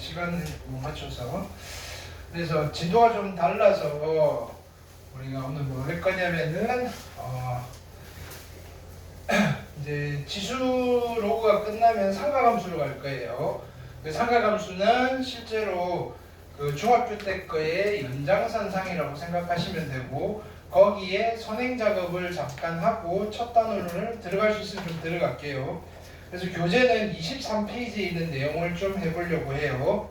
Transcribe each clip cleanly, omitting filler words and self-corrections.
시간을 못 맞춰서. 그래서 지도가 좀 달라서 우리가 오늘 뭐 할 거냐면은 이제 지수 로그가 끝나면 상가함수로 갈 거예요. 그 상가함수는 실제로 그 중학교 때 거의 연장선상이라고 생각하시면 되고, 거기에 선행 작업을 잠깐 하고 첫 단원을 들어갈 수 있으면 좀 들어갈게요. 그래서 교재는 23페이지에 있는 내용을 좀 해보려고 해요.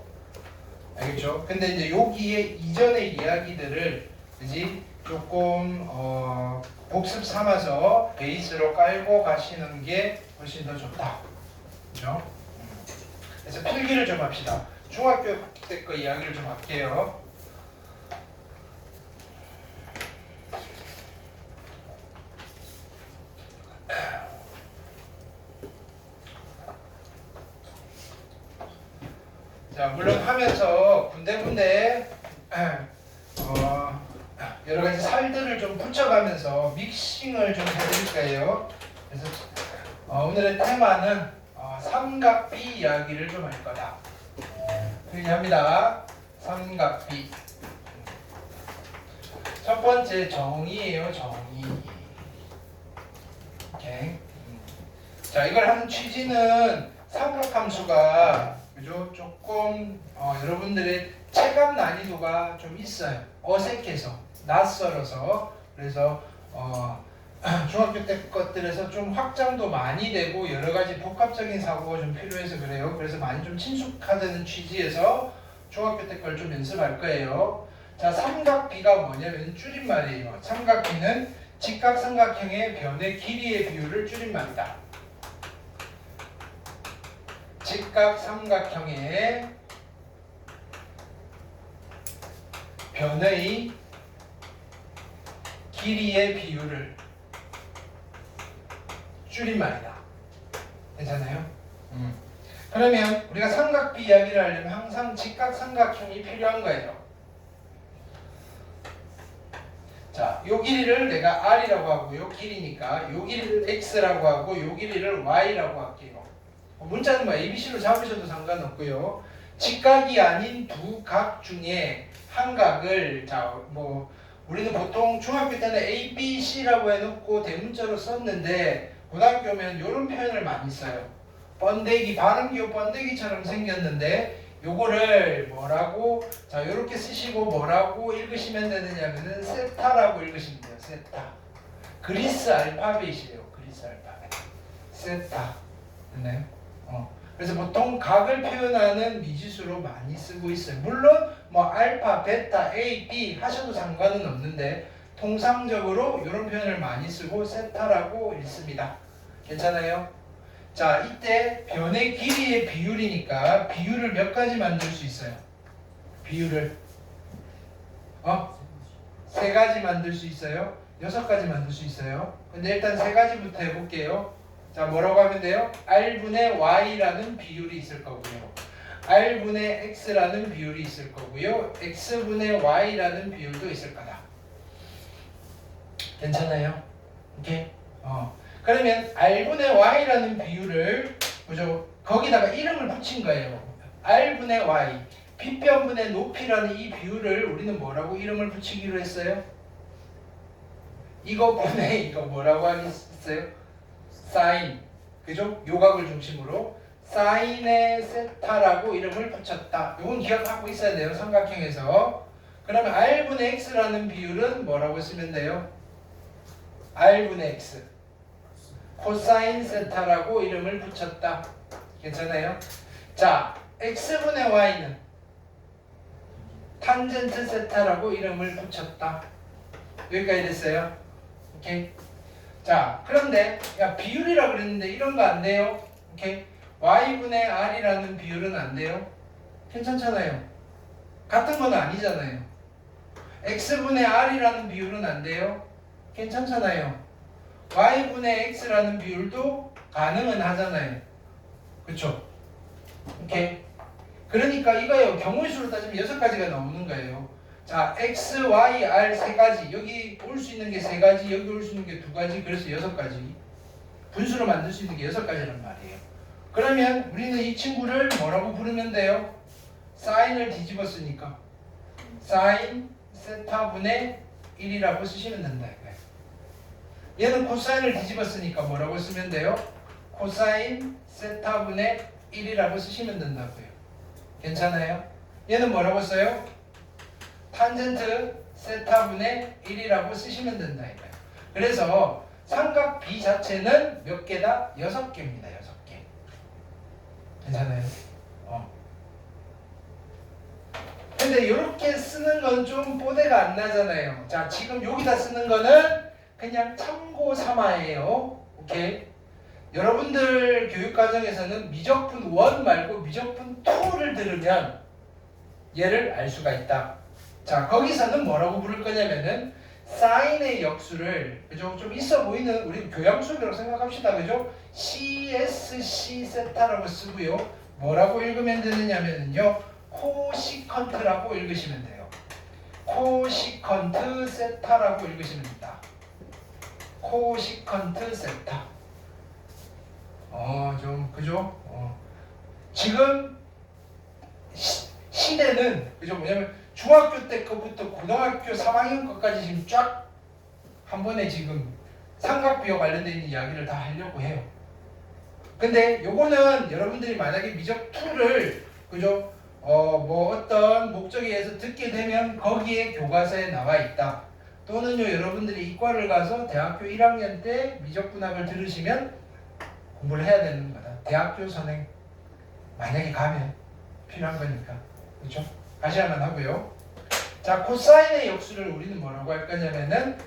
알겠죠? 근데 이제 여기에 이전의 이야기들을 그지 조금 복습 삼아서 베이스로 깔고 가시는 게 훨씬 더 좋다. 그죠? 그래서 필기를 좀 합시다. 중학교 때 거 이야기를 좀 할게요. 자, 물론 하면서 군데군데 여러 가지 살들을 좀 붙여가면서 믹싱을 좀 해드릴 거예요. 그래서 오늘의 테마는 삼각비 이야기를 좀 할 거다. 얘기합니다. 삼각비. 첫 번째 정의예요. 정의. 오케이. 자, 이걸 하는 취지는 삼각함수가 그죠? 조금 여러분들의 체감 난이도가 좀 있어요. 어색해서, 낯설어서. 그래서 중학교 때 것들에서 좀 확장도 많이 되고 여러 가지 복합적인 사고가 좀 필요해서 그래요. 그래서 많이 좀 친숙하다는 취지에서 중학교 때 걸 좀 연습할 거예요. 자, 삼각비가 뭐냐면 줄임말이에요. 삼각비는 직각삼각형의 변의 길이의 비율을 줄임말이다. 직각삼각형의 변의 길이의 비율을 줄임말이다. 괜찮아요? 그러면 우리가 삼각비 이야기를 하려면 항상 직각삼각형이 필요한 거예요. 자, 요 길이를 내가 R이라고 하고 요 길이니까 요 길이를 X라고 하고 요 길이를 Y라고 할게요. 문자는 뭐 ABC로 잡으셔도 상관없고요. 직각이 아닌 두 각 중에 한 각을 우리는 보통 중학교 때는 A, B, C라고 해놓고 대문자로 썼는데 고등학교 오면 이런 표현을 많이 써요. 번데기, 발음기호 번데기처럼 생겼는데 요거를 뭐라고 이렇게 쓰시고 뭐라고 읽으시면 되느냐면은 세타라고 읽으시면 돼요. 세타. 그리스 알파벳이에요. 그리스 알파벳. 세타. 네. 그래서 보통 각을 표현하는 미지수로 많이 쓰고 있어요. 물론 뭐 알파, 베타, A, B 하셔도 상관은 없는데 통상적으로 이런 표현을 많이 쓰고 세타라고 읽습니다. 괜찮아요? 자, 이때 변의 길이의 비율이니까 비율을 몇 가지 만들 수 있어요? 비율을 세 가지 만들 수 있어요? 6가지 만들 수 있어요? 근데 일단 세 가지부터 해볼게요. 자, 뭐라고 하면 돼요? R분의 Y라는 비율이 있을 거고요. R분의 X라는 비율이 있을 거고요. X분의 Y라는 비율도 있을 거다. 괜찮아요? 오케이? 그러면 R분의 Y라는 비율을 그죠? 거기다가 이름을 붙인 거예요. R분의 Y, 빗변분의 높이라는 이 비율을 우리는 뭐라고 이름을 붙이기로 했어요? 이거 분의 이거 뭐라고 하겠어요? 사인, 그죠? 요각을 중심으로 사인의 세타라고 이름을 붙였다. 이건 기억하고 있어야 돼요. 삼각형에서. 그러면 R분의 X라는 비율은 뭐라고 쓰면 돼요? R분의 X, 코사인 세타라고 이름을 붙였다. 괜찮아요? 자, X분의 Y는 탄젠트 세타라고 이름을 붙였다. 여기까지 됐어요? 오케이? 자, 그런데 비율이라 그랬는데 이런 거 안 돼요. 오케이? Y분의 R이라는 비율은 안 돼요. 괜찮잖아요. 같은 건 아니잖아요. X분의 R이라는 비율은 안 돼요. 괜찮잖아요. Y분의 X라는 비율도 가능은 하잖아요. 그쵸? 오케이? 그러니까 이거요. 경우의 수로 따지면 6가지가 나오는 거예요. 자, X, Y, R 세 가지. 여기 올 수 있는 게 세 가지, 여기 올 수 있는 게 두 가지, 그래서 6가지. 분수로 만들 수 있는 게 6가지란 말이에요. 그러면 우리는 이 친구를 뭐라고 부르면 돼요? 사인을 뒤집었으니까 사인 세타분의 1이라고 쓰시면 된다 이거예요. 얘는 코사인을 뒤집었으니까 뭐라고 쓰면 돼요? 코사인 세타분의 1이라고 쓰시면 된다고요. 괜찮아요? 얘는 뭐라고 써요? 탄젠트 세타분의 1이라고 쓰시면 된다 이거예요. 그래서 삼각 B 자체는 몇 개다? 6개입니다. 6개. 괜찮아요? 근데 이렇게 쓰는 건 좀 뽀대가 안 나잖아요. 자, 지금 여기다 쓰는 거는 그냥 참고 삼아예요. 오케이? 여러분들 교육과정에서는 미적분 1 말고 미적분 2를 들으면 얘를 알 수가 있다. 자, 거기서는 뭐라고 부를 거냐면은 사인의 역수를, 그죠? 좀 있어 보이는 우리 교양 수업이라고 생각합시다. 그죠? CSC 세타라고 쓰고요. 뭐라고 읽으면 되느냐면요. 코시컨트라고 읽으시면 돼요. 코시컨트 세타라고 읽으시면 됩니다. 코시컨트 세타. 좀 그죠? 지금 시대는 그죠? 뭐냐면 중학교 때 거부터 고등학교 3학년 것까지 지금 쫙 한 번에 지금 삼각비와 관련된 이야기를 다 하려고 해요. 근데 요거는 여러분들이 만약에 미적 2를 그죠? 뭐 어떤 목적에 의해서 듣게 되면 거기에 교과서에 나와 있다. 또는요 여러분들이 이과를 가서 대학교 1학년 때 미적분학을 들으시면 공부를 해야 되는 거다. 대학교 선행 만약에 가면 필요한 거니까. 그렇죠? 가셔야만 하고요. 자, 코사인의 역수를 우리는 뭐라고 할 거냐면은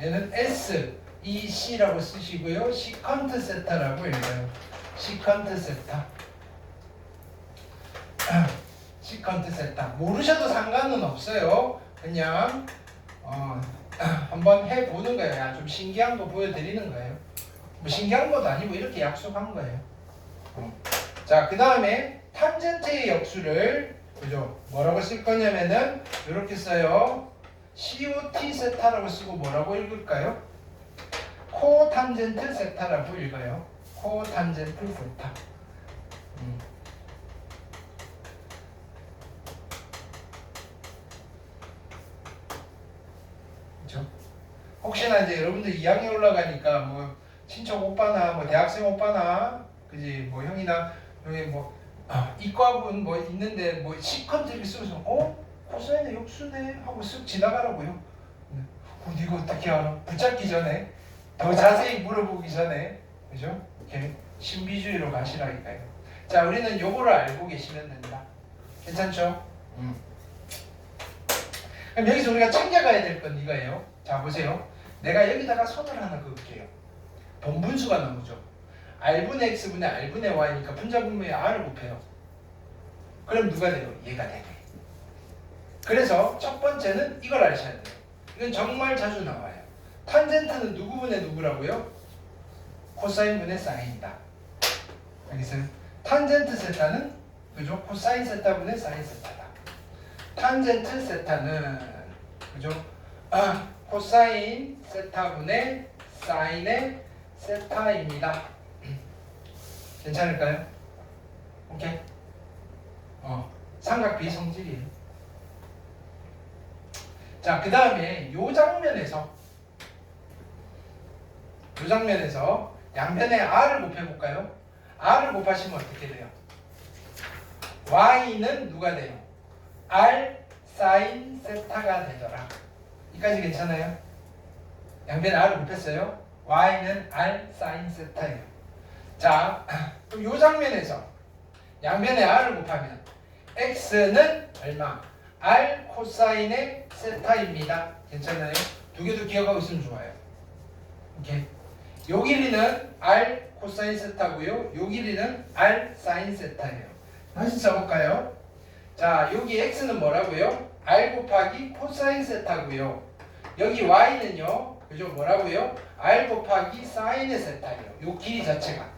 얘는 S, EC라고 쓰시고요. 시컨트 세타라고 읽어요. 시컨트 세타. 시컨트 세타. 모르셔도 상관은 없어요. 그냥 한번 해보는 거예요. 좀 신기한 거 보여드리는 거예요. 뭐 신기한 것도 아니고 이렇게 약속한 거예요. 자, 그 다음에 탄젠트의 역수를 그죠? 뭐라고 쓸 거냐면은 이렇게 써요. COT 세타라고 쓰고 뭐라고 읽을까요? 코탄젠트 세타라고 읽어요. 코탄젠트 세타. 그렇죠? 혹시나 이제 여러분들 2학년 올라가니까 뭐 친척 오빠나 뭐 대학생 오빠나 그지 뭐 형이나 형이 뭐 이과분 뭐 있는데 뭐 시컨트를 쓰면서 코사인의 역수네 하고 쓱 지나가라고요. 이거 어떻게 알아? 붙잡기 전에 더 자세히 물어보기 전에 그죠? 이렇게 신비주의로 가시라니까요. 자, 우리는 요거를 알고 계시면 된다. 괜찮죠? 그럼 여기서 우리가 챙겨가야 될 건 이거예요. 자, 보세요. 내가 여기다가 선을 하나 그을게요. 본분수가 나오죠. R분의 X분의 R분의 Y니까 분자분모에 R을 곱해요. 그럼 누가 돼요? 얘가 되네. 그래서 첫 번째는 이걸 아셔야 돼요. 이건 정말 자주 나와요. 탄젠트는 누구분의 누구라고요? 코사인분의 사인이다. 알겠어요? 탄젠트 세타는 그죠? 코사인 세타분의 사인 세타다. 탄젠트 세타는 그죠? 코사인 세타분의 사인의 세타입니다. 괜찮을까요? 오케이. 삼각비 성질이에요. 자, 그 다음에 요 장면에서 양변에 R을 곱해볼까요? R을 곱하시면 어떻게 돼요? Y는 누가 돼요? R 사인 세타가 되더라. 이까지 괜찮아요? 양변에 R을 곱했어요? Y는 R 사인 세타예요. 자, 그럼 요 장면에서 양변에 R을 곱하면 X는 얼마? R 코사인의 세타입니다. 괜찮아요? 두 개도 기억하고 있으면 좋아요. 오케이. 요 길이는 R 코사인 세타고요. 요 길이는 R 사인 세타예요. 다시 써볼까요? 자, 여기 X는 뭐라고요? R 곱하기 코사인 세타고요. 여기 Y는요. 그죠? 뭐라고요? R 곱하기 사인의 세타예요. 요 길이 자체가.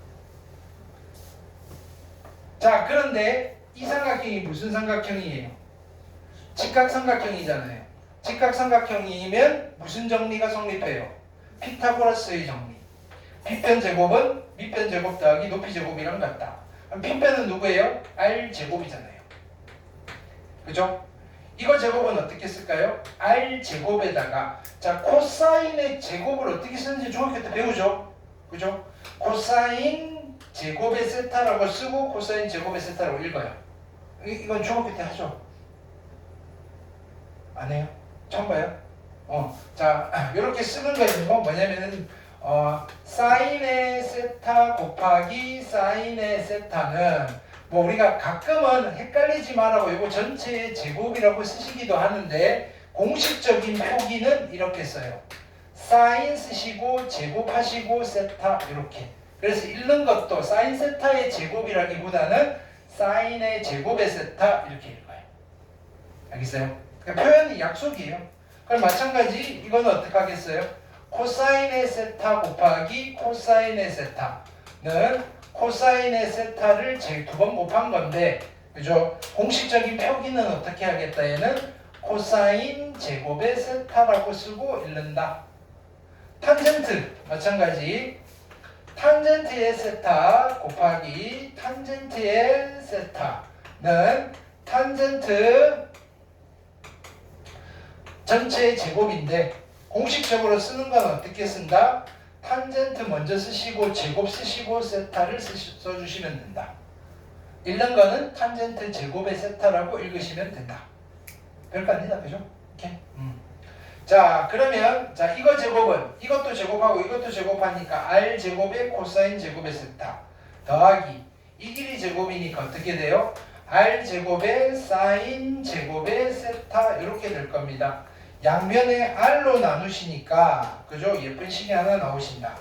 자, 그런데 이 삼각형이 무슨 삼각형이에요? 직각삼각형이잖아요. 직각삼각형이면 무슨 정리가 성립해요? 피타고라스의 정리. 빗변 제곱은 밑변 제곱 더하기 높이 제곱이랑 같다. 그럼 빗변은 누구예요? R 제곱이잖아요. 그죠? 이거 제곱은 어떻게 쓸까요? r 제곱에다가 자 코사인의 제곱을 어떻게 쓰는지 중학교 때 배우죠? 그죠? 코사인 제곱의 세타라고 쓰고 코사인 제곱의 세타라고 읽어요. 이건 중학교 때 하죠? 안 해요? 처음 봐요? 자 이렇게 쓰는 거예요. 뭐냐면은 사인의 세타 곱하기 사인의 세타는 뭐 우리가 가끔은 헷갈리지 말라고 이거 전체의 제곱이라고 쓰시기도 하는데 공식적인 표기는 이렇게 써요. 사인 쓰시고 제곱하시고 세타 이렇게. 그래서 읽는 것도 사인 세타의 제곱이라기보다는 사인의 제곱의 세타 이렇게 읽어요. 알겠어요? 그러니까 표현이 약속이에요. 그럼 마찬가지 이거는 어떻게 하겠어요? 코사인의 세타 곱하기 코사인의 세타는 코사인의 세타를 두 번 곱한 건데 그죠? 공식적인 표기는 어떻게 하겠다 얘는 코사인 제곱의 세타라고 쓰고 읽는다. 탄젠트 마찬가지 탄젠트의 세타 곱하기 탄젠트의 세타는 탄젠트 전체의 제곱인데 공식적으로 쓰는 건 어떻게 쓴다? 탄젠트 먼저 쓰시고 제곱 쓰시고 세타를 써주시면 된다. 읽는 거는 탄젠트 제곱의 세타라고 읽으시면 된다. 별거 아니다. 그죠? 오케이. 자 그러면 자 이거 제곱은 이것도 제곱하고 이것도 제곱하니까 r 제곱의 코사인 제곱의 세타 더하기 이 길이 제곱이니까 어떻게 돼요? r 제곱의 사인 제곱의 세타 이렇게 될 겁니다. 양면에 r로 나누시니까 그죠? 예쁜 식이 하나 나오신다.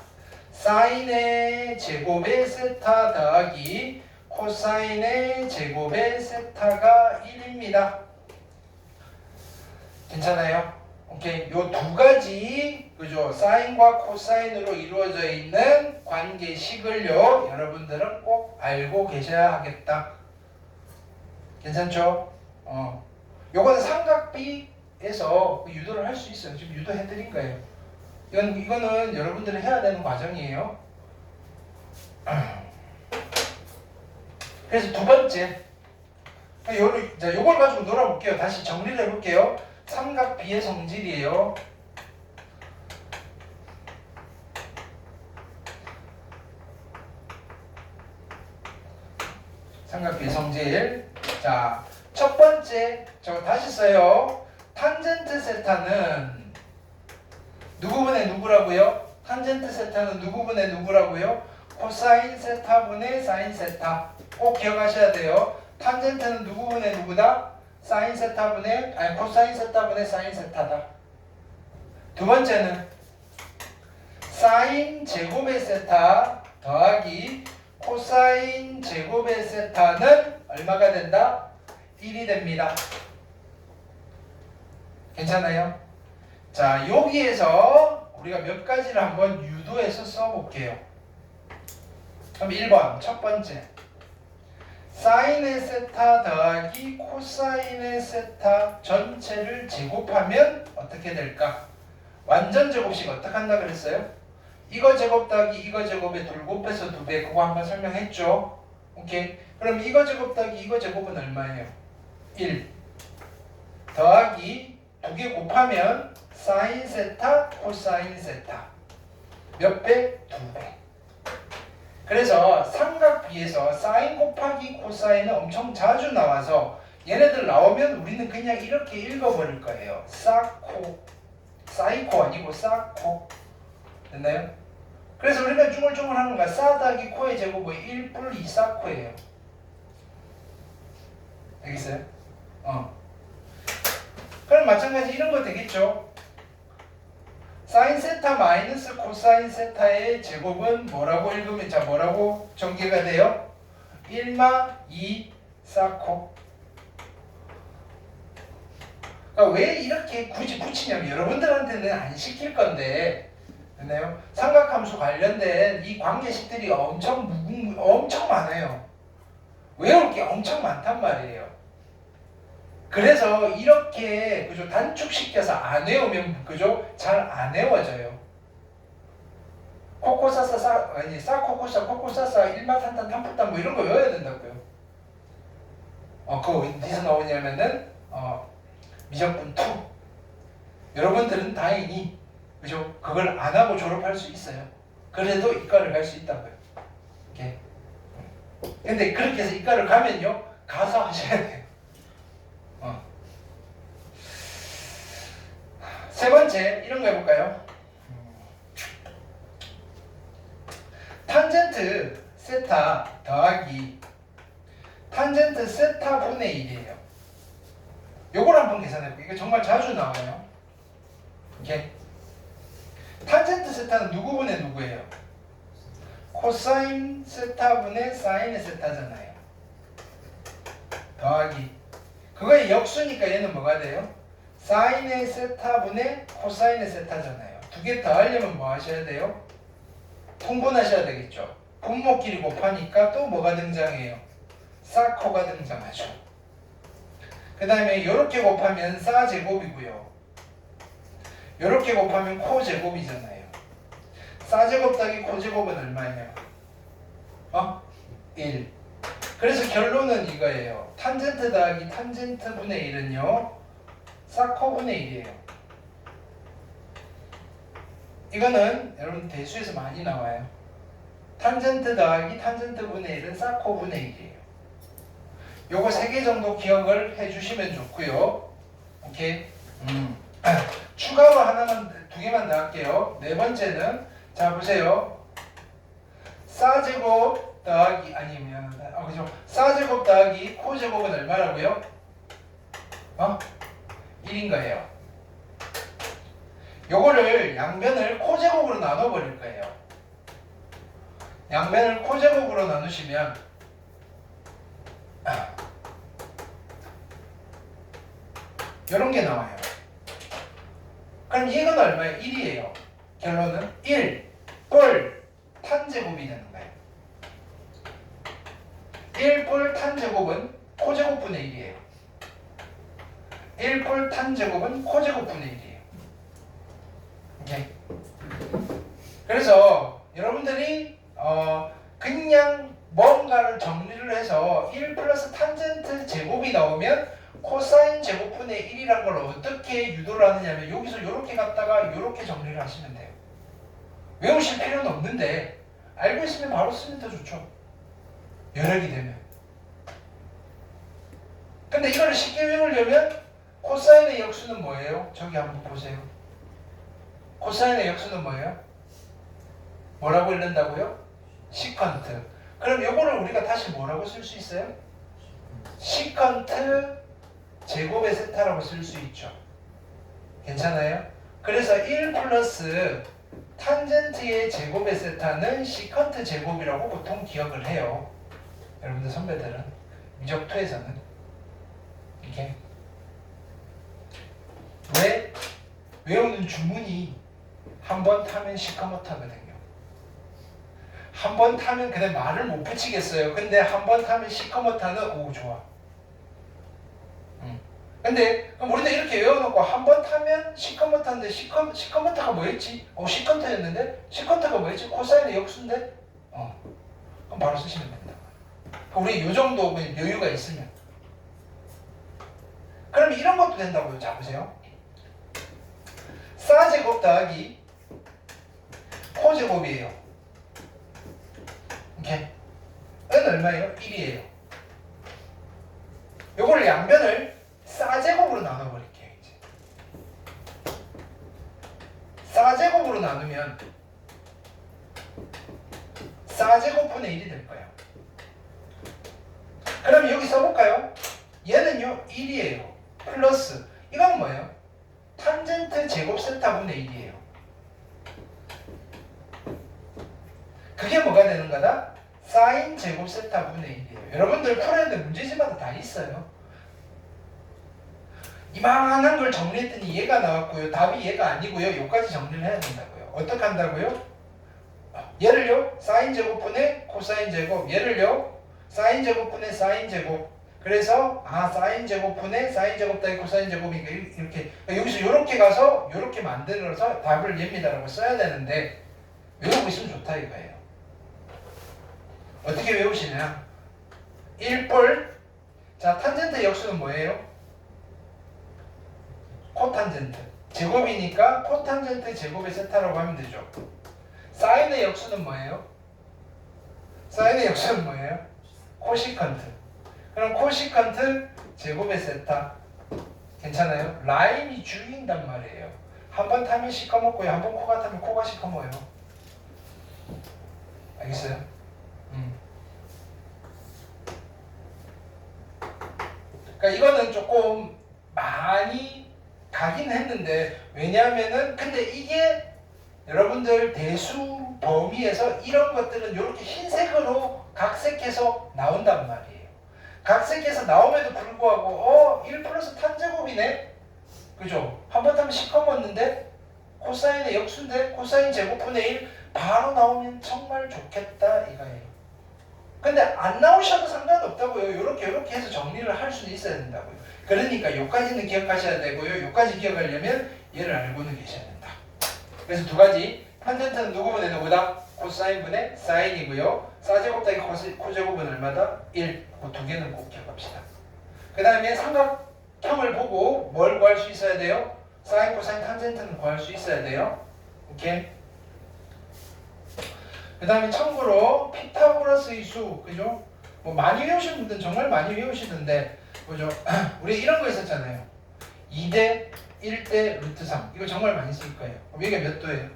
사인의 제곱의 세타 더하기 코사인의 제곱의 세타가 1입니다. 괜찮아요? 오케이. 요 두 가지 그죠? 사인과 코사인으로 이루어져 있는 관계식을요 여러분들은 꼭 알고 계셔야 하겠다. 괜찮죠? 요거는 삼각비에서 유도를 할 수 있어요. 지금 유도해 드린 거예요. 이거는 여러분들이 해야 되는 과정이에요. 그래서 두 번째 요걸 가지고 놀아볼게요. 다시 정리를 해볼게요. 삼각비의 성질이에요. 삼각비의 성질. 자, 첫 번째 저 다시 써요. 탄젠트 세타는 누구분의 누구라고요? 탄젠트 세타는 누구분의 누구라고요? 코사인 세타분의 사인 세타. 꼭 기억하셔야 돼요. 탄젠트는 누구분의 누구다? 사인 세타분의 코사인 세타분의 사인 세타다. 두 번째는 사인 제곱의 세타 더하기 코사인 제곱의 세타는 얼마가 된다? 1이 됩니다. 괜찮아요? 자, 여기에서 우리가 몇 가지를 한번 유도해서 써볼게요. 그럼 1번 첫 번째 사인의 세타 더하기 코사인의 세타 전체를 제곱하면 어떻게 될까? 완전 제곱식 어떻게 한다 그랬어요? 이거 제곱 더하기 이거 제곱에 둘 곱해서 2배 그거 한번 설명했죠? 오케이. 그럼 이거 제곱 더하기 이거 제곱은 얼마예요? 1 더하기 2개 곱하면 사인 세타 코사인 세타 몇 배? 2배. 그래서 삼각비에서 사인 곱하기 코사인은 엄청 자주 나와서 얘네들 나오면 우리는 그냥 이렇게 읽어버릴 거예요. 사코 사이코 아니고 사코. 됐나요? 그래서 우리가 중얼중얼하는 거야. 사 더하기 코의 제곱은 1 뿔 2 사코예요. 알겠어요? 그럼 마찬가지 이런 거 되겠죠? 사인 세타 마이너스 코사인 세타의 제곱은 뭐라고 읽으면 자 뭐라고 전개가 돼요? 1마 2 사코. 그러니까 왜 이렇게 굳이 붙이냐면 여러분들한테는 안 시킬 건데 됐나요? 삼각함수 관련된 이 관계식들이 엄청 많아요. 외울 게 엄청 많단 말이에요. 그래서 이렇게 그죠 단축시켜서 안 외우면 그죠 잘 안 외워져요. 코코사사 아니 사코코사 코코사사 일마탄탄 탄푸탄 뭐 이런 거 외워야 된다고요. 그거 어디서 나오냐면은 미적분 2. 여러분들은 다행히 그죠? 그걸 안 하고 졸업할 수 있어요. 그래도 이과를 갈 수 있다고요. 이렇게. 근데 그렇게 해서 이과를 가면요, 가서 하셔야 돼요. 세 번째, 이런 거 해볼까요? 탄젠트 세타 더하기 탄젠트 세타 분의 1이에요. 요걸 한번 계산해볼게요. 이거 정말 자주 나와요. 이렇게. 탄젠트 세타는 누구 분의 누구예요? 코사인 세타 분의 사인의 세타잖아요. 더하기. 그거의 역수니까 얘는 뭐가 돼요? 사인의 세타 분의 코사인의 세타잖아요. 두 개 더하려면 뭐 하셔야 돼요? 통분하셔야 되겠죠. 분모끼리 곱하니까 또 뭐가 등장해요? 사코가 등장하죠. 그 다음에 이렇게 곱하면 사 제곱이고요. 이렇게 곱하면 코 제곱이잖아요. 사 제곱 더하기 코 제곱은 얼마예요? 1. 그래서 결론은 이거예요. 탄젠트 더하기 탄젠트 분의 1은요 사코 분의 1이에요. 이거는 여러분 대수에서 많이 나와요. 탄젠트 더하기 탄젠트 분의 1은 사코 분의 1이에요. 요거 3개 정도 기억을 해주시면 좋고요. 오케이. 추가로 하나만, 2개만 더 할게요. 네 번째는, 자 보세요. 사제곱 더하기, 그죠? 사제곱 더하기 코제곱은 얼마라고요? 1인 거예요. 요거를 양변을 코제곱으로 나눠버릴 거예요. 양변을 코제곱으로 나누시면 이런 게 나와요. 그럼 이건 얼마예요? 1이에요. 결론은 1 뿔 탄제곱이 되는 거예요. 1 뿔 탄제곱은 코제곱분의 1이에요. 1 뿔 탄제곱은 코제곱분의 1이에요. 오케이. 그래서 여러분들이 그냥 뭔가를 정리를 해서 1 플러스 탄젠트 제곱이 나오면 코사인 제곱분의 1이란 걸 어떻게 유도를 하느냐면 여기서 이렇게 갔다가 이렇게 정리를 하시면 돼요. 외우실 필요는 없는데 알고 있으면 바로 쓰면 더 좋죠. 여력이 되면. 근데 이거를 쉽게 외우려면 코사인의 역수는 뭐예요? 저기 한번 보세요. 코사인의 역수는 뭐예요? 뭐라고 읽는다고요? 시컨트. 그럼 요거를 우리가 다시 뭐라고 쓸 수 있어요? 시컨트 제곱의 세타라고 쓸 수 있죠. 괜찮아요? 그래서 1 플러스 탄젠트의 제곱의 세타는 시컨트 제곱이라고 보통 기억을 해요. 여러분들 선배들은 미적투에서는 이렇게 왜? 외우는 주문이 한 번 타면 시커멓다거든요. 한 번 타면 그냥 말을 못 붙이겠어요. 근데 한 번 타면 시커멓다는 오 좋아. 근데 그럼 우리는 이렇게 외워놓고 한 번 타면 시커멓다는데 시커멓다가 뭐였지? 시컨트였는데 시컨트가 뭐였지? 코사인의 역수인데? 그럼 바로 쓰시면 됩니다. 우리 요 정도 여유가 있으면. 그럼 이런 것도 된다고요. 자 보세요. 사제곱 더하기 코제곱이에요. 이렇게 은 얼마예요? 1이에요. 요거를 양변을 사제곱으로 나눠버릴게요. 이제 사제곱으로 나누면 사제곱분의 1이 될 거예요. 그럼 여기 써볼까요? 얘는요 1이에요. 플러스 이건 뭐예요? 탄젠트 제곱 세타분의 1이에요. 그게 뭐가 되는 거다? 사인 제곱 세타분의 1이에요. 여러분들 풀어야 될 문제집마다 다 있어요. 이만한 걸 정리했더니 얘가 나왔고요. 답이 얘가 아니고요. 요까지 정리를 해야 된다고요. 어떻게 한다고요? 얘를요. 사인 제곱분의 코사인 제곱. 얘를요. 사인 제곱분의 사인 제곱. 그래서 사인 제곱분의 사인 제곱 더하기 코사인 제곱이니까 이렇게 여기서 이렇게 가서 이렇게 만들어서 답을 얘입니다라고 써야 되는데 외우고 있으면 좋다 이거예요. 어떻게 외우시냐? 1뿔. 자 탄젠트 역수는 뭐예요? 코탄젠트. 제곱이니까 코탄젠트 제곱의 세타라고 하면 되죠. 사인의 역수는 뭐예요? 사인의 역수는 뭐예요? 코시컨트. 그럼 코시컨트 제곱의 세타. 괜찮아요? 라인이 죽인단 말이에요. 한 번 타면 시커멓고요. 한 번 코가 타면 코가 시커머요. 알겠어요? 그러니까 이거는 조금 많이 가긴 했는데, 왜냐하면은 근데 이게 여러분들 대수 범위에서 이런 것들은 이렇게 흰색으로 각색해서 나온단 말이에요. 각색해서 나옴에도 불구하고 1 플러스 탄제곱이네? 그죠? 한 번 타면 시커먼는데 코사인의 역수인데 코사인 제곱분의 1 바로 나오면 정말 좋겠다 이거예요. 근데 안 나오셔도 상관없다고요. 이렇게 해서 정리를 할 수는 있어야 된다고요. 그러니까 요까지는 기억하셔야 되고요. 요까지 기억하려면 얘를 알고는 계셔야 된다. 그래서 두 가지. 탄젠트는 누구분의 누구다? 코사인분의 사인이고요. 사제곱 더하기 코제곱은 얼마다? 1. 그 두 개는 꼭 기억합시다. 그 다음에 삼각형을 보고 뭘 구할 수 있어야 돼요? 사인, 코사인, 탄젠트는 구할 수 있어야 돼요. 오케이? 그 다음에 참고로 피타고라스의 수, 그죠? 뭐 많이 외우신 분들은 정말 많이 외우시는데, 그죠? 우리 이런 거 있었잖아요. 2대 1대 루트 3. 이거 정말 많이 쓸 거예요. 그럼 이게 몇 도예요?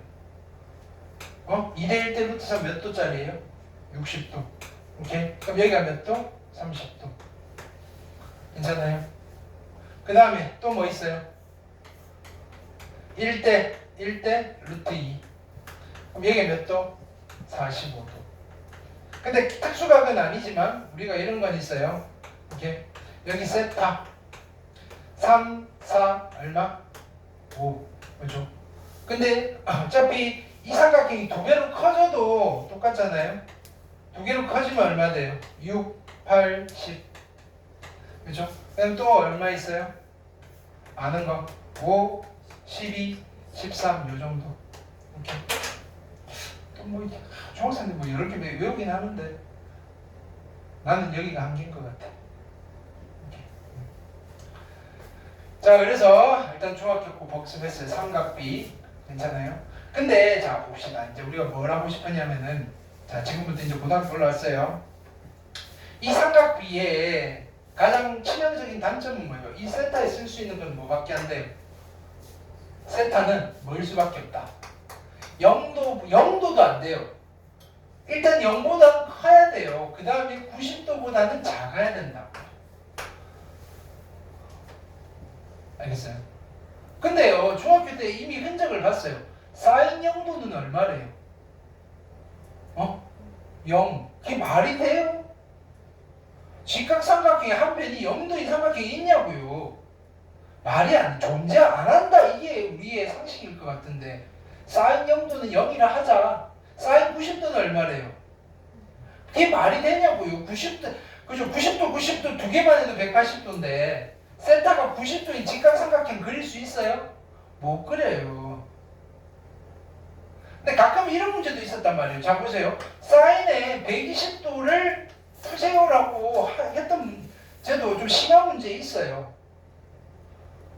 2대 1대 루트 3 몇 도짜리예요? 60도. 오케이? 그럼 여기가 몇 도? 30도. 괜찮아요? 그 다음에 또 뭐 있어요? 1대 루트 2. 그럼 여기가 몇 도? 45도. 근데 특수각은 아니지만 우리가 이런 건 있어요. 이렇게 여기 세타 3, 4 얼마? 5. 그죠? 근데 어차피 이 삼각형이 두 배로 커져도 똑같잖아요. 두 개로 커지면 얼마 돼요? 6, 8, 10. 그죠? 그럼 또 얼마 있어요? 아는 거 5, 12, 13 요 정도. 오케이. 뭐 중학생들 뭐 여러 개 외우긴 하는데 나는 여기가 한계인 것 같아. 자, 그래서 일단 중학교 복습했어요. 삼각비 괜찮아요? 근데 자 봅시다. 이제 우리가 뭘 하고 싶었냐면은 자 지금부터 이제 고등학교 올라왔어요. 이 삼각비의 가장 치명적인 단점은 뭐예요? 이 세타에 쓸 수 있는 건 뭐밖에 안 돼요? 세타는 뭐일 수밖에 없다. 0도도 안 돼요. 일단 0보다 커야 돼요. 그 다음에 90도보다는 작아야 된다고. 알겠어요? 근데요, 중학교 때 이미 흔적을 봤어요. 사인 0도는 얼마래요? 0. 그게 말이 돼요? 직각삼각형의 한 변이 0도인 삼각형이 있냐고요. 말이 존재 안 한다. 이게 우리의 상식일 것 같은데 사인 0도는 0이라 하자. 사인 90도는 얼마래요? 그게 말이 되냐고요. 90도, 그죠? 90도 두 개만 해도 180도인데 세타가 90도인 직각삼각형 그릴 수 있어요? 못 그려요. 근데 가끔 이런 문제도 있었단 말이에요. 자 보세요. 사인에 120도를 푸세요라고 했던 제도 좀 심한 문제 있어요.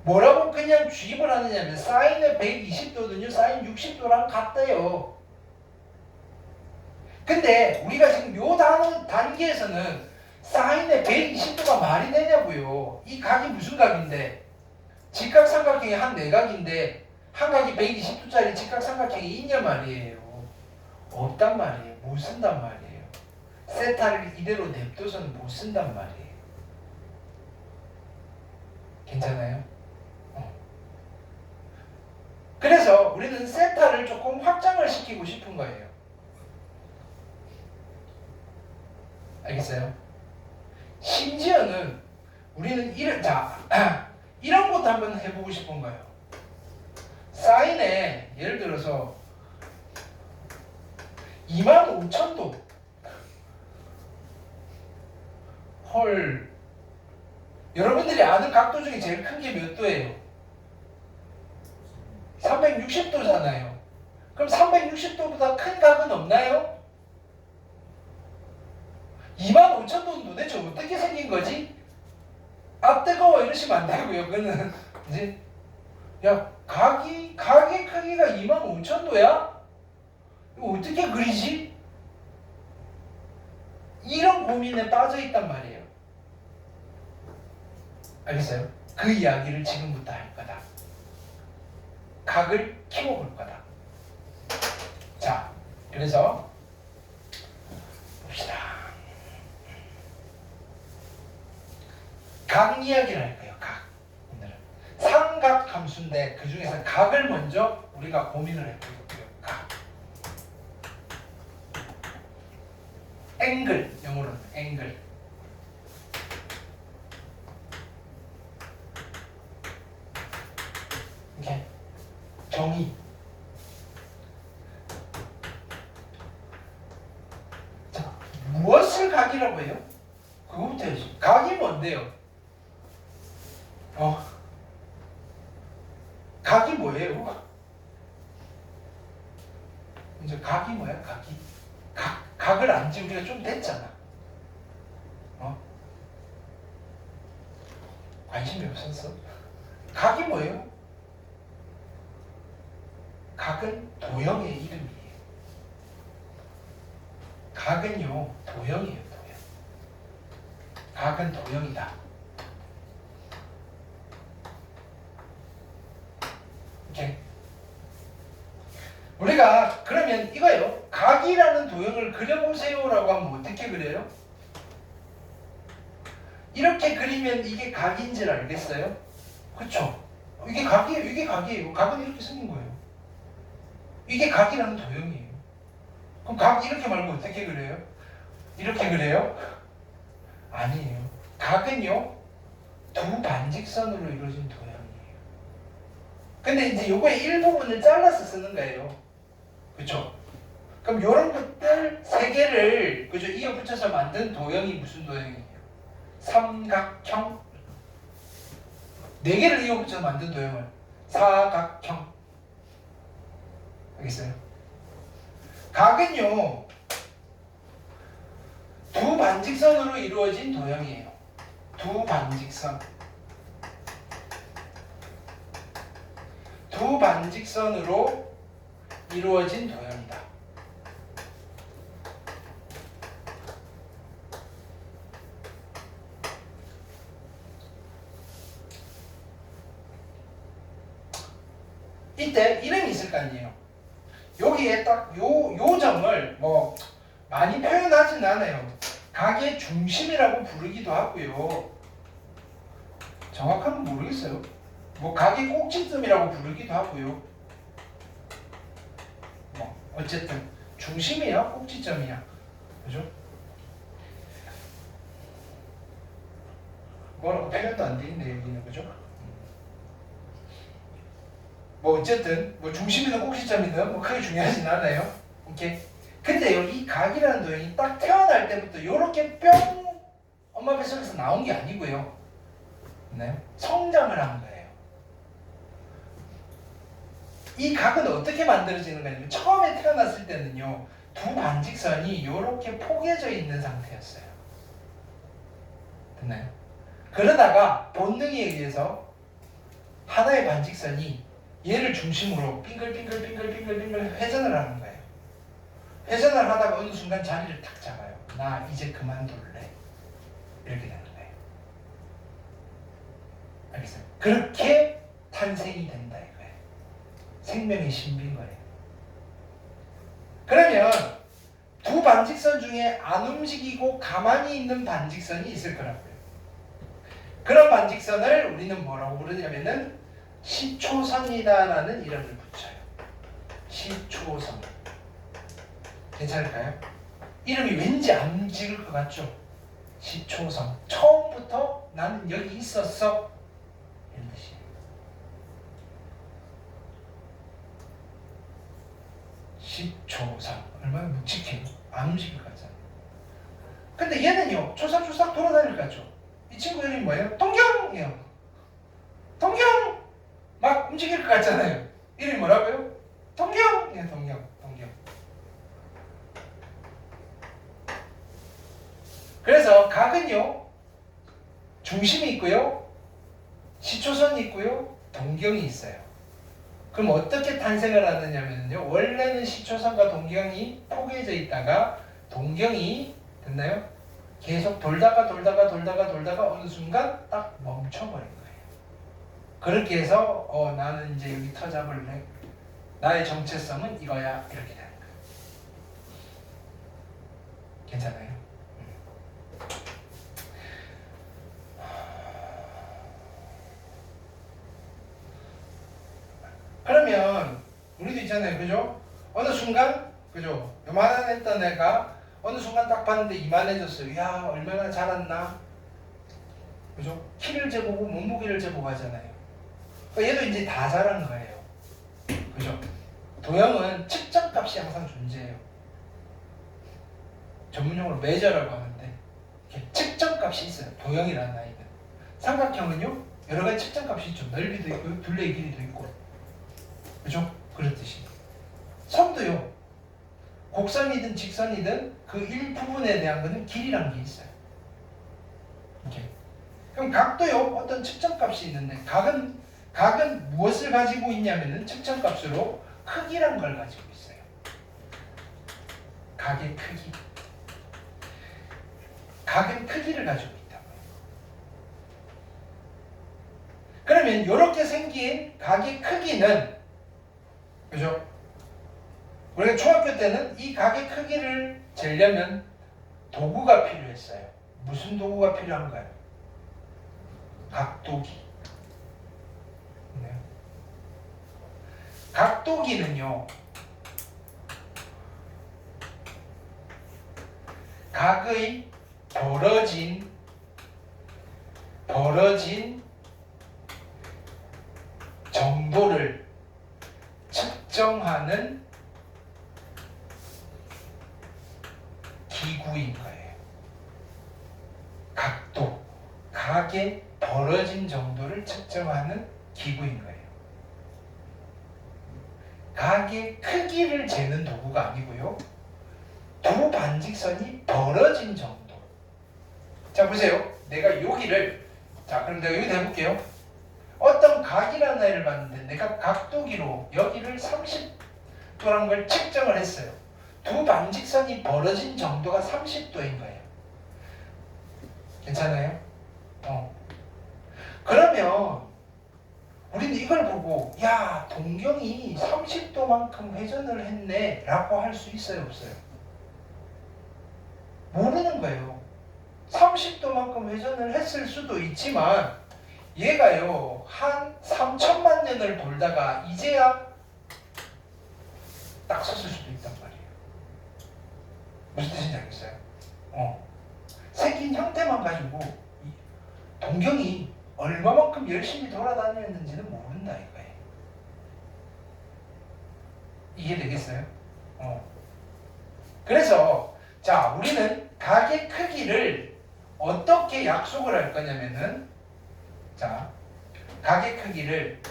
뭐라고 그냥 주입을 하느냐면 사인의 120도는요 사인 60도랑 같대요. 근데 우리가 지금 요 단계에서는 사인의 120도가 말이 되냐고요. 이 각이 무슨 각인데? 직각삼각형이 한 내각인데 한 각이 120도짜리 직각삼각형이 있냐 말이에요. 없단 말이에요. 못 쓴단 말이에요. 세타를 이대로 냅둬서는 못 쓴단 말이에요. 괜찮아요? 그래서 우리는 세타를 조금 확장을 시키고 싶은 거예요. 알겠어요? 심지어는 우리는 이런 것도 한번 해보고 싶은 거예요. 사인에 예를 들어서 25,000도 헐 여러분들이 아는 각도 중에 제일 큰 게 몇 도예요? 360도잖아요. 그럼 360도보다 큰 각은 없나요? 25,000도는 도대체 어떻게 생긴 거지? 아 뜨거워 이러시면 안 되고요. 그거는 이제 야, 각의 크기가 25,000도야? 이거 어떻게 그리지? 이런 고민에 빠져 있단 말이에요. 알겠어요? 그 이야기를 지금부터 할 거다. 각을 키워볼 거다. 자, 그래서 봅시다. 각 이야기를 할 거예요. 각. 오늘은 삼각 함수인데 그 중에서 각을 먼저 우리가 고민을 해볼 거예요. 각. 앵글, 영어로는 앵글. 이렇게 정의. 자, 무엇을 각이라고 해요? 그거부터 해야지. 각이 뭔데요? 각이 뭐예요? 이제 각이 뭐야? 각을 안지 우리가 좀 됐잖아. 관심이 없었어? 각이 뭐예요? 각은 도형의 이름이에요. 각은요, 도형이에요, 도형. 각은 도형이다. 오케이. 우리가 그러면 이거예요. 각이라는 도형을 그려보세요라고 하면 어떻게 그려요? 이렇게 그리면 이게 각인 줄 알겠어요? 그쵸? 이게 각이에요. 이게 각이에요. 각은 이렇게 생긴 거예요. 이게 각이라는 도형이에요. 그럼 각 이렇게 말고 어떻게 그려요? 이렇게 그려요? 아니에요. 각은요, 두 반직선으로 이루어진 도형이에요. 근데 이제 요거의 일부분을 잘라서 쓰는 거예요. 그쵸? 그럼 요런 것들 세 개를 그죠? 이어 붙여서 만든 도형이 무슨 도형이에요? 삼각형. 네 개를 이어 붙여서 만든 도형을 사각형. 알겠어요? 각은요, 두 반직선으로 이루어진 도형이에요. 두 반직선. 두 반직선으로 이루어진 도형이다. 이때 이름이 있을 거 아니에요. 여기에 딱 요 점을 뭐 많이 표현하진 않아요. 각의 중심이라고 부르기도 하고요. 정확한 건 모르겠어요. 뭐 각의 꼭지점이라고 부르기도 하고요. 뭐 어쨌든 중심이야, 꼭지점이야, 그죠? 뭐라고 표현도 안 돼 있네 여기는, 그죠? 뭐 어쨌든 뭐 중심이든 꼭지점이든 뭐 크게 중요하진 않아요. 오케이. 근데요, 이 각이라는 도형이 딱 태어날 때부터 이렇게 뿅 엄마 뱃속에서 나온 게 아니고요. 네? 성장을 한 거예요. 이 각은 어떻게 만들어지는 거냐면 처음에 태어났을 때는요, 두 반직선이 이렇게 포개져 있는 상태였어요. 됐나요? 그러다가 본능에 의해서 하나의 반직선이 얘를 중심으로 빙글빙글 회전을 하는 거예요. 회전을 하다가 어느 순간 자리를 탁 잡아요. 나 이제 그만둘래. 이렇게 되는 거예요. 알겠어요? 그렇게 탄생이 된다 이거예요. 생명의 신비인 거예요. 그러면 두 반직선 중에 안 움직이고 가만히 있는 반직선이 있을 거라고요. 그런 반직선을 우리는 뭐라고 부르냐면은 시초선이다라는 이름을 붙여요. 시초선. 괜찮을까요? 이름이 왠지 안 지을 것 같죠? 시초선. 처음부터 나는 여기 있었어. 이런 뜻이에요. 시초선. 얼마나 묵직해요. 안 움직일 것 같잖아요. 근데 얘는요, 초삭초삭 돌아다닐 것 같죠? 이 친구 이름이 뭐예요? 동경이에요. 동경! 막 움직일 것 같잖아요. 이름이 뭐라고요? 동경! 예, 동경. 그래서 각은요, 중심이 있고요, 시초선이 있고요, 동경이 있어요. 그럼 어떻게 탄생을 하느냐면요. 원래는 시초선과 동경이 포개져 있다가 동경이 됐나요? 계속 돌다가 어느 순간 딱 멈춰버린 거예요. 그렇게 해서 나는 이제 여기 터 잡을래. 나의 정체성은 이거야. 이렇게 되는 거예요. 괜찮아요? 그러면 우리도 있잖아요. 그죠? 어느 순간 그죠? 요만했던 애가 어느 순간 딱 봤는데 이만해졌어요. 야, 얼마나 자랐나? 그죠? 키를 재보고 몸무게를 재보고 하잖아요. 그러니까 얘도 이제 다 자란 거예요. 그죠? 도형은 측정값이 항상 존재해요. 전문용어로 메저라고 하는데 측정값이 있어요. 도형이라는 아이는. 삼각형은요, 여러 가지 측정값이 있죠. 넓이도 있고 둘레의 길이도 있고. 그죠? 그렇듯이. 선도요. 곡선이든 직선이든 그 일부분에 대한 거는 길이라는 게 있어요. 이렇게. 그럼 각도요. 어떤 측정값이 있는데 각은 무엇을 가지고 있냐면은 측정값으로 크기란 걸 가지고 있어요. 각의 크기. 각은 크기를 가지고 있다고요. 그러면 이렇게 생긴 각의 크기는 그죠? 우리가 중학교 때는 이 각의 크기를 재려면 도구가 필요했어요. 무슨 도구가 필요한가요? 각도기. 네. 각도기는요, 각의 벌어진 정도를 측정하는 기구인 거예요. 각도, 각의 벌어진 정도를 측정하는 기구인 거예요. 각의 크기를 재는 도구가 아니고요. 두 반직선이 벌어진 정도. 자, 보세요. 내가 여기를, 자, 그럼 내가 여기 해볼게요. 어떤 각이라는 애를 봤는데 내가 각도기로 여기를 30도라는 걸 측정을 했어요. 두 반직선이 벌어진 정도가 30도인 거예요. 괜찮아요? 그러면 우리는 이걸 보고 야, 동경이 30도만큼 회전을 했네 라고 할 수 있어요? 없어요? 모르는 거예요. 30도만큼 회전을 했을 수도 있지만 얘가요 한 3천만 년을 돌다가 이제야 딱 섰을 수도 있단 말이에요. 무슨 뜻인지 알겠어요? 생긴 형태만 가지고 동경이 얼마만큼 열심히 돌아다녔는지는 모른다 이거예요. 이해되겠어요? 그래서 자, 우리는 각의 크기를 어떻게 약속을 할 거냐면은, 자, 각의 크기를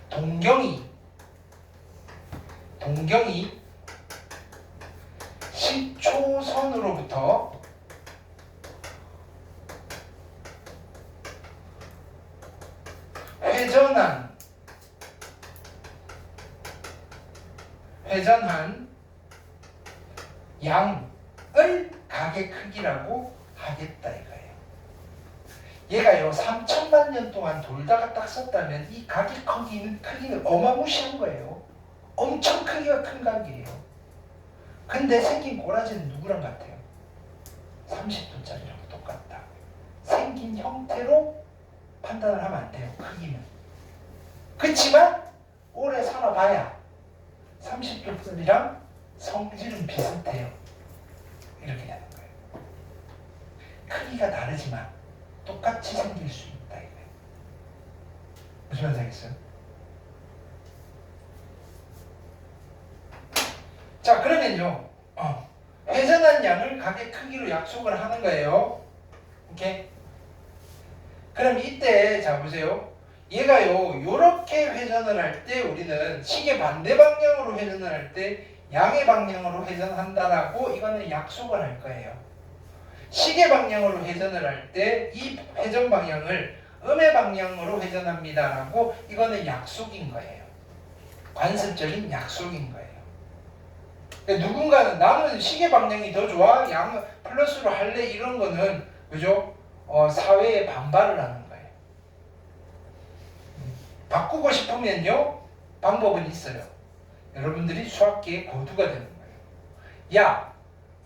동경이 시초선으로부터 회전한 양을 각의 크기라고 하겠다 이거예요. 얘가요 3천만 년 동안 돌다가 딱 섰다면 이 각의 크기는 어마무시한 거예요. 엄청 크기가 큰 각이에요. 근데 생긴 꼬라지는 누구랑 같아요? 30도짜리랑 똑같다. 생긴 형태로 판단을 하면 안 돼요. 크기는. 그렇지만 오래 살아봐야 30도짜리랑 성질은 비슷해요. 이렇게 되는 거예요. 크기가 다르지만 똑같이 생길 수 있다 이거예요. 무슨 말인지 알겠어요? 자, 그러면요 회전한 양을 각의 크기로 약속을 하는 거예요. 오케이? 그럼 이때 자 보세요. 얘가요 요렇게 회전을 할 때 우리는 시계 반대 방향으로 회전을 할 때 양의 방향으로 회전한다라고 이거는 약속을 할 거예요. 시계 방향으로 회전을 할 때 이 회전 방향을 음의 방향으로 회전합니다라고 이거는 약속인 거예요. 관습적인 약속인 거예요. 그러니까 누군가는 나는 시계 방향이 더 좋아, 양 플러스로 할래 이런 거는 그죠? 사회에 반발을 하는 거예요. 바꾸고 싶으면요 방법은 있어요. 여러분들이 수학계의 고두가 되는 거예요. 야,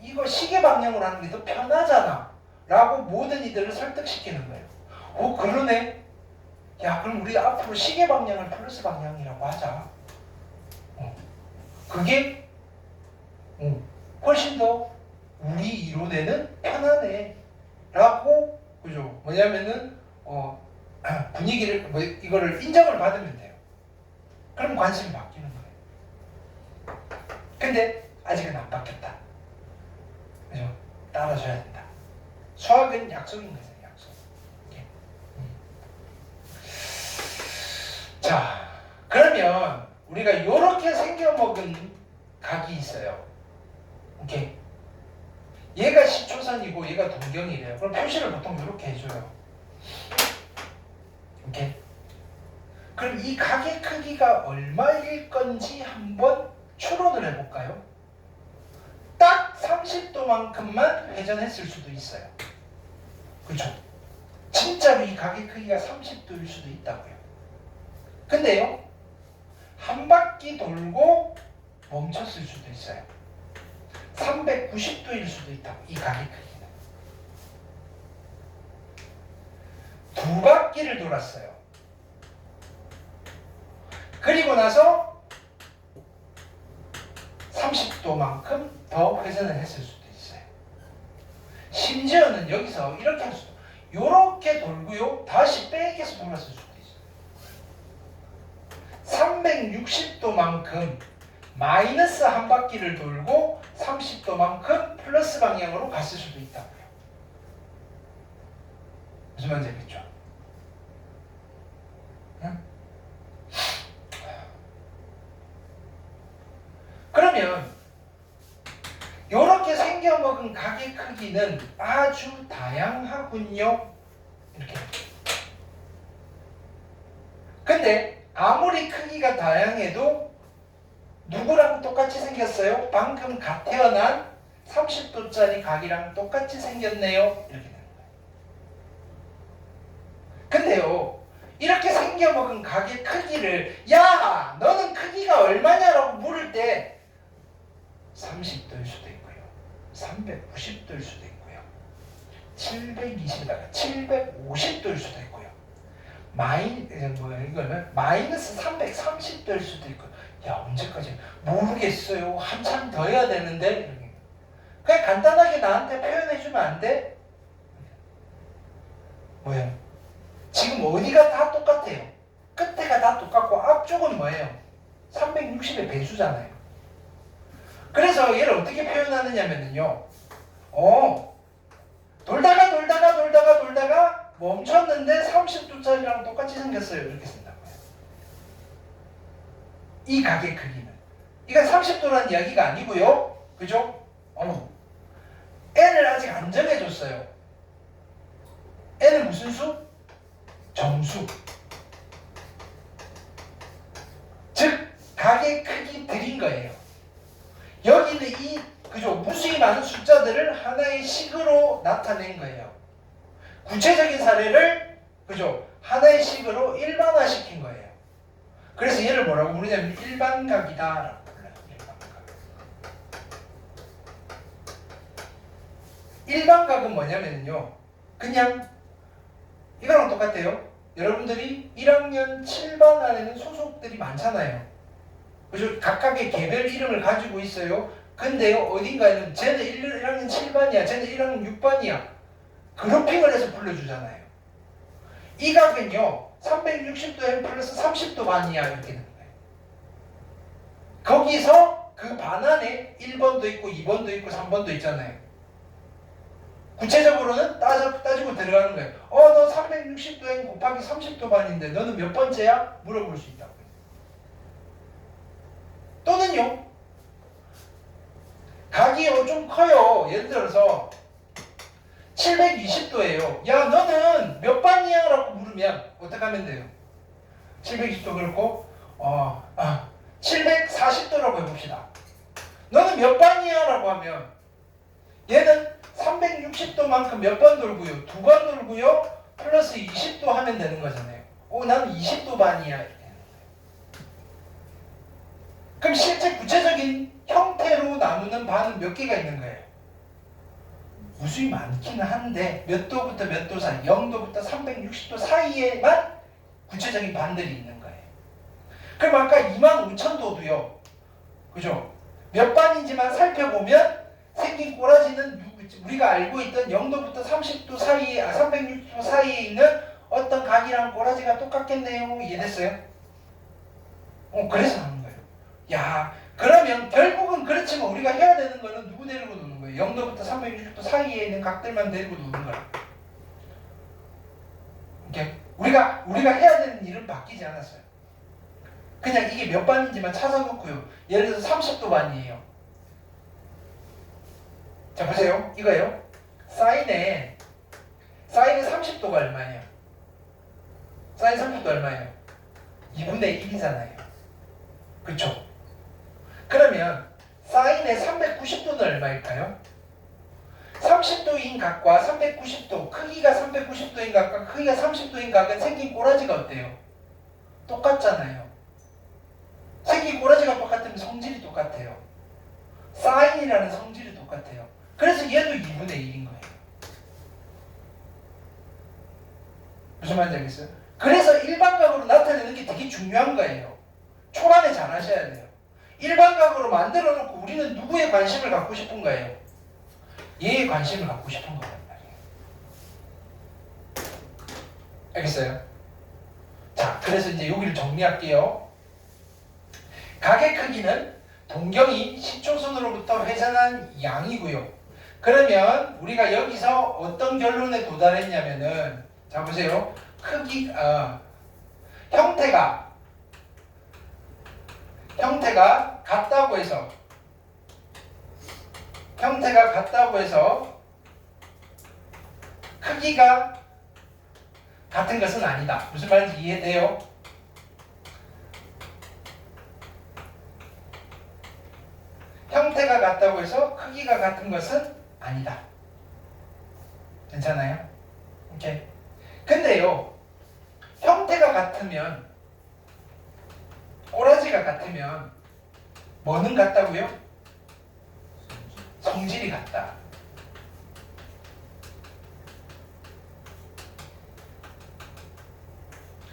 이거 시계 방향으로 하는 게 더 편하잖아 라고 모든 이들을 설득시키는 거예요. 그러네. 야, 그럼 우리 앞으로 시계 방향을 플러스 방향이라고 하자. 그게 훨씬 더 우리 이론에는 편하네 라고, 그죠? 뭐냐면은 분위기를 이거를 인정을 받으면 돼요. 그럼 관심이 바뀌는 거예요. 근데 아직은 안 바뀌었다. 그죠? 따라줘야 된다. 수학은 약속인 거죠. 약속. 자, 그러면 우리가 이렇게 생겨먹은 각이 있어요. 오케이. 얘가 시초선이고 얘가 동경이래요. 그럼 표시를 보통 이렇게 해줘요. 오케이. 그럼 이 각의 크기가 얼마일 건지 한번 추론을 해볼까요? 딱 30도만큼만 회전했을 수도 있어요. 그렇죠? 진짜로 이 각의 크기가 30도일 수도 있다고요. 근데요, 한 바퀴 돌고 멈췄을 수도 있어요. 390도일 수도 있다고, 이 각의 크기는. 두 바퀴를 돌았어요. 그리고 나서 30도만큼 더 회전을 했을 수도 있어요. 심지어는 여기서 이렇게 할 수도, 요렇게 돌고요, 다시 백에서 돌았을 수도 있어요. 360도만큼 마이너스 한 바퀴를 돌고 30도만큼 플러스 방향으로 갔을 수도 있다고요. 무슨 말인지 알겠죠? 응? 그러면 이렇게 생겨먹은 각의 크기는 아주 다양하군요. 이렇게. 근데 아무리 크기가 다양해도 누구랑 똑같이 생겼어요? 방금 갓 태어난 30도짜리 각이랑 똑같이 생겼네요. 이렇게 되는 거예요. 근데요, 이렇게 생겨먹은 각의 크기를 야, 너는 크기가 얼마냐라고 물을 때 30도일 수도 있고요, 390도일 수도 있고요, 720에다가 750도일 수도 있고요, 이거는 마이너스 330도일 수도 있고. 야, 언제까지? 모르겠어요. 한참 더 해야 되는데. 그냥 간단하게 나한테 표현해주면 안 돼? 뭐예요? 지금 어디가 다 똑같아요. 끝에가 다 똑같고 앞쪽은 뭐예요? 360의 배수잖아요. 그래서 얘를 어떻게 표현하느냐면요, 돌다가 멈췄는데 30도짜리랑 똑같이 생겼어요. 이렇게 쓴다고요. 이 각의 크기는. 이건 30도라는 이야기가 아니고요. 그죠? n을 아직 안 정해줬어요. n은 무슨 수? 정수. 즉, 각의 크기 들인 거예요. 여기는 이, 그죠? 무수히 많은 숫자들을 하나의 식으로 나타낸 거예요. 구체적인 사례를, 그죠? 하나의 식으로 일반화시킨 거예요. 그래서 얘를 뭐라고 부르냐면 일반각이다 라고 불러요. 일반각은 뭐냐면요, 그냥 이거랑 똑같아요. 여러분들이 1학년 7반 안에는 소속들이 많잖아요. 그죠? 각각의 개별 이름을 가지고 있어요. 근데요, 어딘가에는 쟤는 1학년 7반이야, 쟤는 1학년 6반이야. 그룹핑을 해서 불러주잖아요. 이 각은요, 360도 n 플러스 30도 반이야. 이렇게 되는 거예요. 거기서 그 반 안에 1번도 있고 2번도 있고 3번도 있잖아요. 구체적으로는 따지고 들어가는 거예요. 너 360도 n 곱하기 30도 반인데 너는 몇 번째야? 물어볼 수 있다고요. 또는요, 각이 좀 커요. 예를 들어서 720도예요. 야, 너는 몇 반이야? 라고 물으면 어떻게 하면 돼요? 720도 그렇고 740도라고 해봅시다. 너는 몇 반이야? 라고 하면 얘는 360도만큼 몇 번 돌고요? 2번 돌고요? 플러스 20도 하면 되는 거잖아요. 나는 20도 반이야. 이렇게 되는 거예요. 그럼 실제 구체적인 형태로 나누는 반은 몇 개가 있는 거예요? 무수히 많기는 한데 몇 도부터 몇 도 사이, 0도부터 360도 사이에만 구체적인 반들이 있는 거예요. 그럼 아까 25,000도도요. 그죠? 몇 반인지만 살펴보면 생긴 꼬라지는 우리가 알고 있던 0도부터 30도 사이에, 360도 사이에 있는 어떤 각이랑 꼬라지가 똑같겠네요. 이해됐어요? 그래서 하는 거예요. 야, 그러면 결국은 그렇지만 우리가 해야 되는 거는 누구 데리고 노는 거예요? 0도부터 360도 사이에 있는 각들만 데리고 노는 거라. 이렇게 우리가 해야 되는 일은 바뀌지 않았어요. 그냥 이게 몇 반인지만 찾아놓고요. 예를 들어서 30도 반이에요. 자, 보세요. 이거요. 사인에 30도가 얼마예요? 사인 30도 얼마예요? 2분의 1이잖아요. 그쵸? 그러면 사인의 390도는 얼마일까요? 30도인 각과 390도, 크기가 390도인 각과 크기가 30도인 각은 생긴 꼬라지가 어때요? 똑같잖아요. 생긴 꼬라지가 똑같으면 성질이 똑같아요. 사인이라는 성질이 똑같아요. 그래서 얘도 2분의 1인 거예요. 무슨 말인지 알겠어요? 그래서 일반각으로 나타내는 게 되게 중요한 거예요. 초반에 잘 하셔야 돼요. 일반각으로 만들어 놓고 우리는 누구에 관심을 갖고 싶은 거예요? 얘에 관심을 갖고 싶은 거란 말이에요. 알겠어요? 자, 그래서 이제 여기를 정리할게요. 각의 크기는 동경이 시초선으로부터 회전한 양이고요. 그러면 우리가 여기서 어떤 결론에 도달했냐면은, 자 보세요. 형태가 같다고 해서 크기가 같은 것은 아니다. 무슨 말인지 이해돼요? 형태가 같다고 해서 크기가 같은 것은 아니다. 괜찮아요? 오케이. 근데요, 형태가 같으면, 꼬라지가 같으면 뭐는 같다고요? 성질이 같다.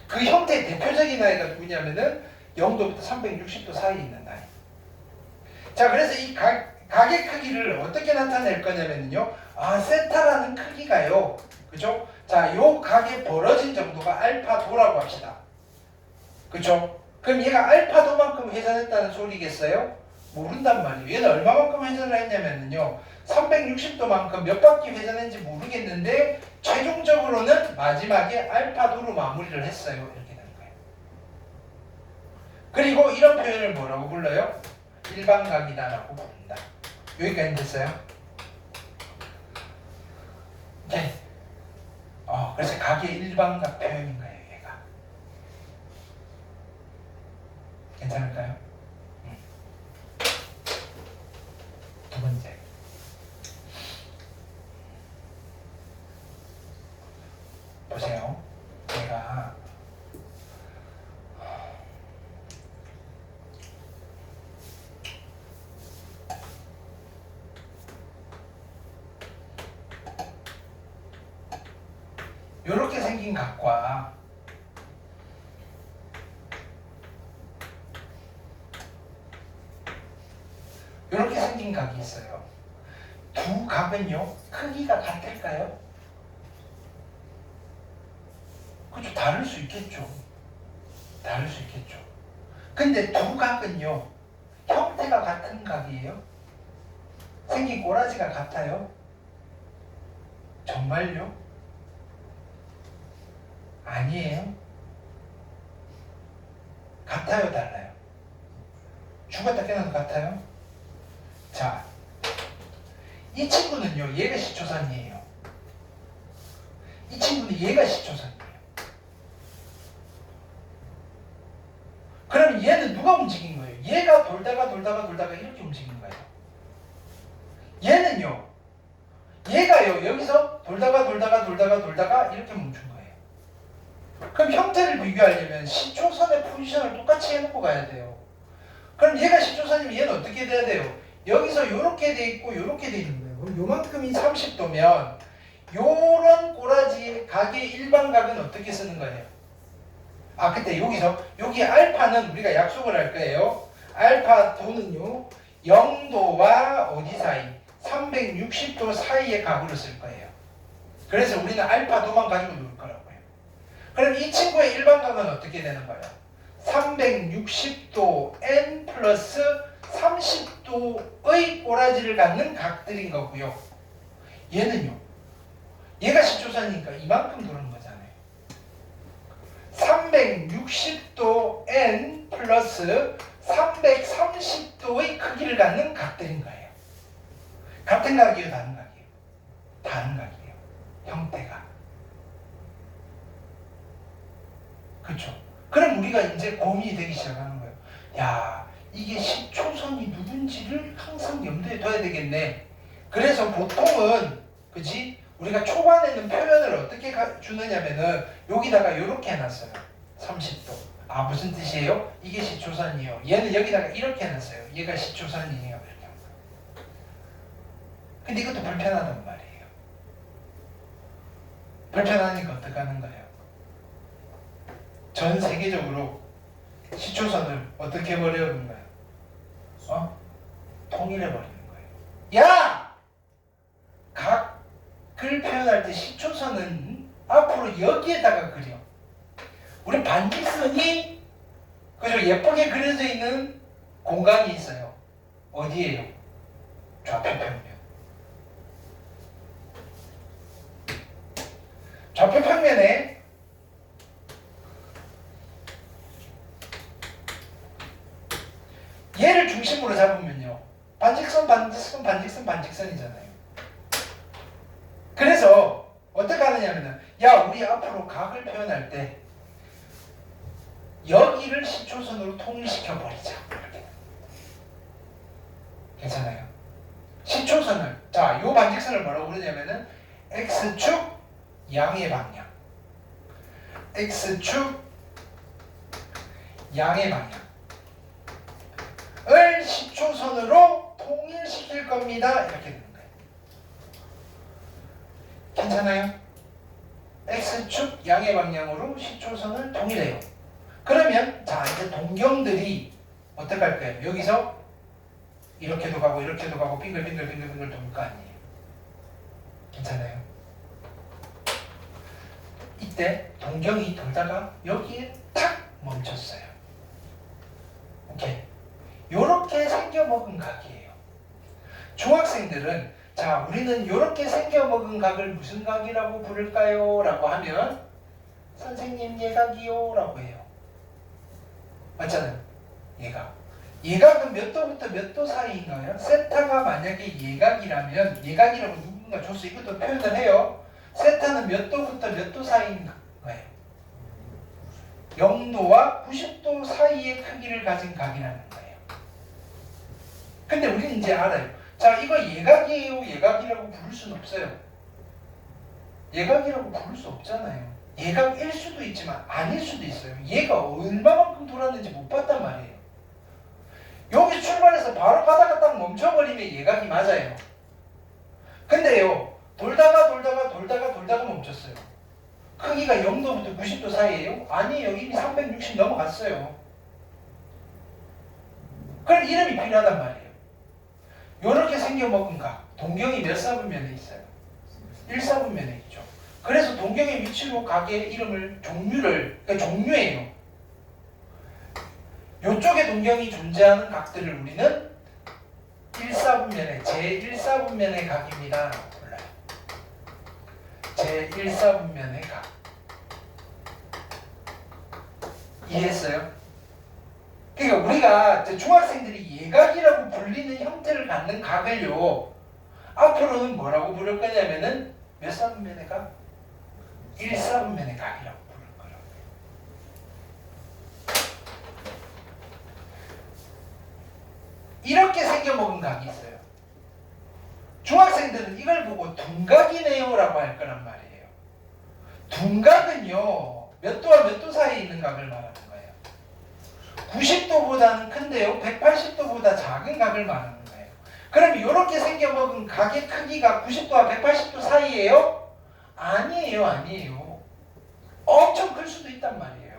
그 형태의 대표적인 아이가 누구냐면은 0도부터 360도 사이에 있는 아이. 자, 그래서 이 각의 크기를 어떻게 나타낼 거냐면요. 세타라는 크기가요. 그죠? 자, 요 각의 벌어진 정도가 알파도라고 합시다. 그죠? 그럼 얘가 알파도만큼 회전했다는 소리겠어요? 모른단 말이에요. 얘는 얼마만큼 회전을 했냐면요. 360도만큼 몇 바퀴 회전했는지 모르겠는데 최종적으로는 마지막에 알파도로 마무리를 했어요. 이렇게 되는 거예요. 그리고 이런 표현을 뭐라고 불러요? 일반각이다라고 부른다. 여기까지 됐어요? 네. 그래서 각의 일반각 표현인 거예요, 얘가. 괜찮을까요? 두 번째. 보세요. 제가 이렇게 생긴 각과 이렇게 생긴 각이 있어요. 두 각은요, 크기가 같을까요? 그렇죠. 다를 수 있겠죠. 근데 두 각은요, 형태가 같은 각이에요? 생긴 꼬라지가 같아요? 정말요? 아니에요. 같아요, 달라요? 죽었다 깨어나도 같아요? 자, 이 친구는요, 얘가 시초선이에요. 이 친구는 얘가 시초선이에요. 그럼 얘는 누가 움직인 거예요? 돌다가 이렇게 움직이는 거예요. 얘는요. 얘가요. 여기서 돌다가 이렇게 멈춘 거예요. 그럼 형태를 비교하려면 시초선의 포지션을 똑같이 해놓고 가야 돼요. 그럼 얘가 시초선이면 얘는 어떻게 돼야 돼요? 여기서 이렇게 돼 있고 이렇게 돼 있는 거예요. 그럼 요만큼이 30도면 요런 꼬라지의 각의 일반각은 어떻게 쓰는 거예요? 아, 그때 여기 알파는 우리가 약속을 할 거예요. 알파 도는요 0도와 어디 사이? 360도 사이의 각으로 쓸 거예요. 그래서 우리는 알파 도만 가지고 놀 거라고요. 그럼 이 친구의 일반각은 어떻게 되는 거예요? 360도 n 플러스 30도의 꼬라지를 갖는 각들인 거고요. 얘는요. 얘가 시초선이니까 이만큼 도는 거잖아요. 360도 n 플러스 330도의 크기를 갖는 각들인 거예요. 같은 각이에요, 다른 각이에요? 다른 각이에요. 형태가. 그렇죠? 그럼 우리가 이제 고민이 되기 시작하는 거예요. 야, 이게 시초선이 누군지를 항상 염두에 둬야 되겠네. 그래서 보통은 그지? 우리가 초반에는 표현을 어떻게 주느냐면은 여기다가 이렇게 해놨어요. 30도. 아, 무슨 뜻이에요? 이게 시초선이에요. 얘는 여기다가 이렇게 해놨어요. 얘가 시초선이에요. 이렇게 한 거예요. 근데 이것도 불편하단 말이에요. 불편하니까 어떻게 하는 거예요? 전 세계적으로 시초선을 어떻게 해버리는 거예요? 통일해버리는 거예요. 야! 각을 표현할 때 시초선은 앞으로 여기에다가 그려. 우리 반직선이 그죠? 예쁘게 그려져 있는 공간이 있어요. 어디예요? 좌표평면. 좌표평면에 얘를 중심으로 잡으면요. 반직선이잖아요. 그래서 어떻게 하느냐면은 야, 우리 앞으로 각을 표현할 때 여기를 시초선으로 통일시켜 버리자. 이렇게. 괜찮아요? 시초선을 자, 요 반직선을 뭐라고 그러냐면은 x축 양의 방향. x축 양의 방향을 시초선으로 통일시킬 겁니다. 이렇게 되는 거예요. 괜찮아요? x축 양의 방향으로 시초선을 통일해요. 그러면 자, 이제 동경들이 어떻게 할 거예요? 여기서 이렇게도 가고 이렇게도 가고 빙글빙글 돌 거 아니에요. 괜찮아요? 이때 동경이 돌다가 여기에 탁 멈췄어요. 오케이. 요렇게 생겨먹은 각이에요. 중학생들은 자, 우리는 요렇게 생겨먹은 각을 무슨 각이라고 부를까요? 라고 하면 선생님 예각이요 라고 해요. 맞잖아요. 예각은 몇 도부터 몇 도 사이인가요? 세타가 만약에 예각이라면 예각이라고 누군가 줬어. 이것도 표현을 해요. 세타는 몇 도부터 몇 도 사이인가요? 0도와 90도 사이의 크기를 가진 각이라는 거예요. 근데 우리는 이제 알아요. 자, 이거 예각이에요, 예각이라고 부를 수는 없어요. 예각이라고 부를 수 없잖아요. 예각일 수도 있지만 아닐 수도 있어요. 얘가 얼마만큼 돌았는지 못 봤단 말이에요. 여기 출발해서 바로 가다가 딱 멈춰버리면 예각이 맞아요. 근데요, 돌다가 멈췄어요. 크기가 0도부터 90도 사이에요? 아니에요. 이미 360 넘어갔어요. 그럼 이름이 필요하단 말이에요. 요렇게 생겨먹은 각, 동경이 몇 사분면에 있어요? 1사분면에 있죠. 그래서 동경의 위치로 각의 이름을 그러니까 종류예요. 요쪽에 동경이 존재하는 각들을 우리는 1사분면의 제1사분면의 각입니다. 불러요. 제1사분면의 각. 이해했어요? 그러니까 우리가 중학생들이 예각이라고 불리는 형태를 갖는 각을요, 앞으로는 뭐라고 부를 거냐면은 몇 사분면의 각? 1사분면의 각이라고 부를 거라고요. 생겨먹은 각이 있어요. 중학생들은 이걸 보고 둔각이네요 라고 할 거란 말이에요. 둔각은요 몇 도와 몇 도 사이에 있는 각을 말하는 거예요. 90도보다는 큰데요 180도보다 작은 각을 말하는 거예요. 그럼 이렇게 생겨먹은 각의 크기가 90도와 180도 사이예요? 아니에요. 엄청 클 수도 있단 말이에요.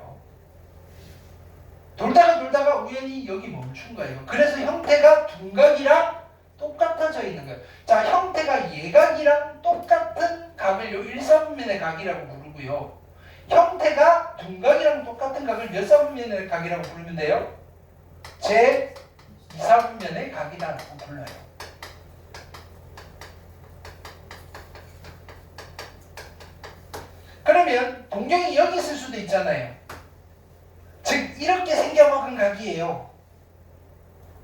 돌다가 우연히 여기 멈춘 거예요. 그래서 형태가 둔각이랑 똑같아져 있는 거예요. 자, 형태가 예각이랑 똑같은 각을 요 1사분면의 각이라고 부르고요. 형태가 둔각이랑 똑같은 각을 몇 사분면의 각이라고 부르면 돼요? 제 2사분면의 각이라고 불러요. 그러면 동경이 여기 있을 수도 있잖아요. 즉 이렇게 생겨먹은 각이에요.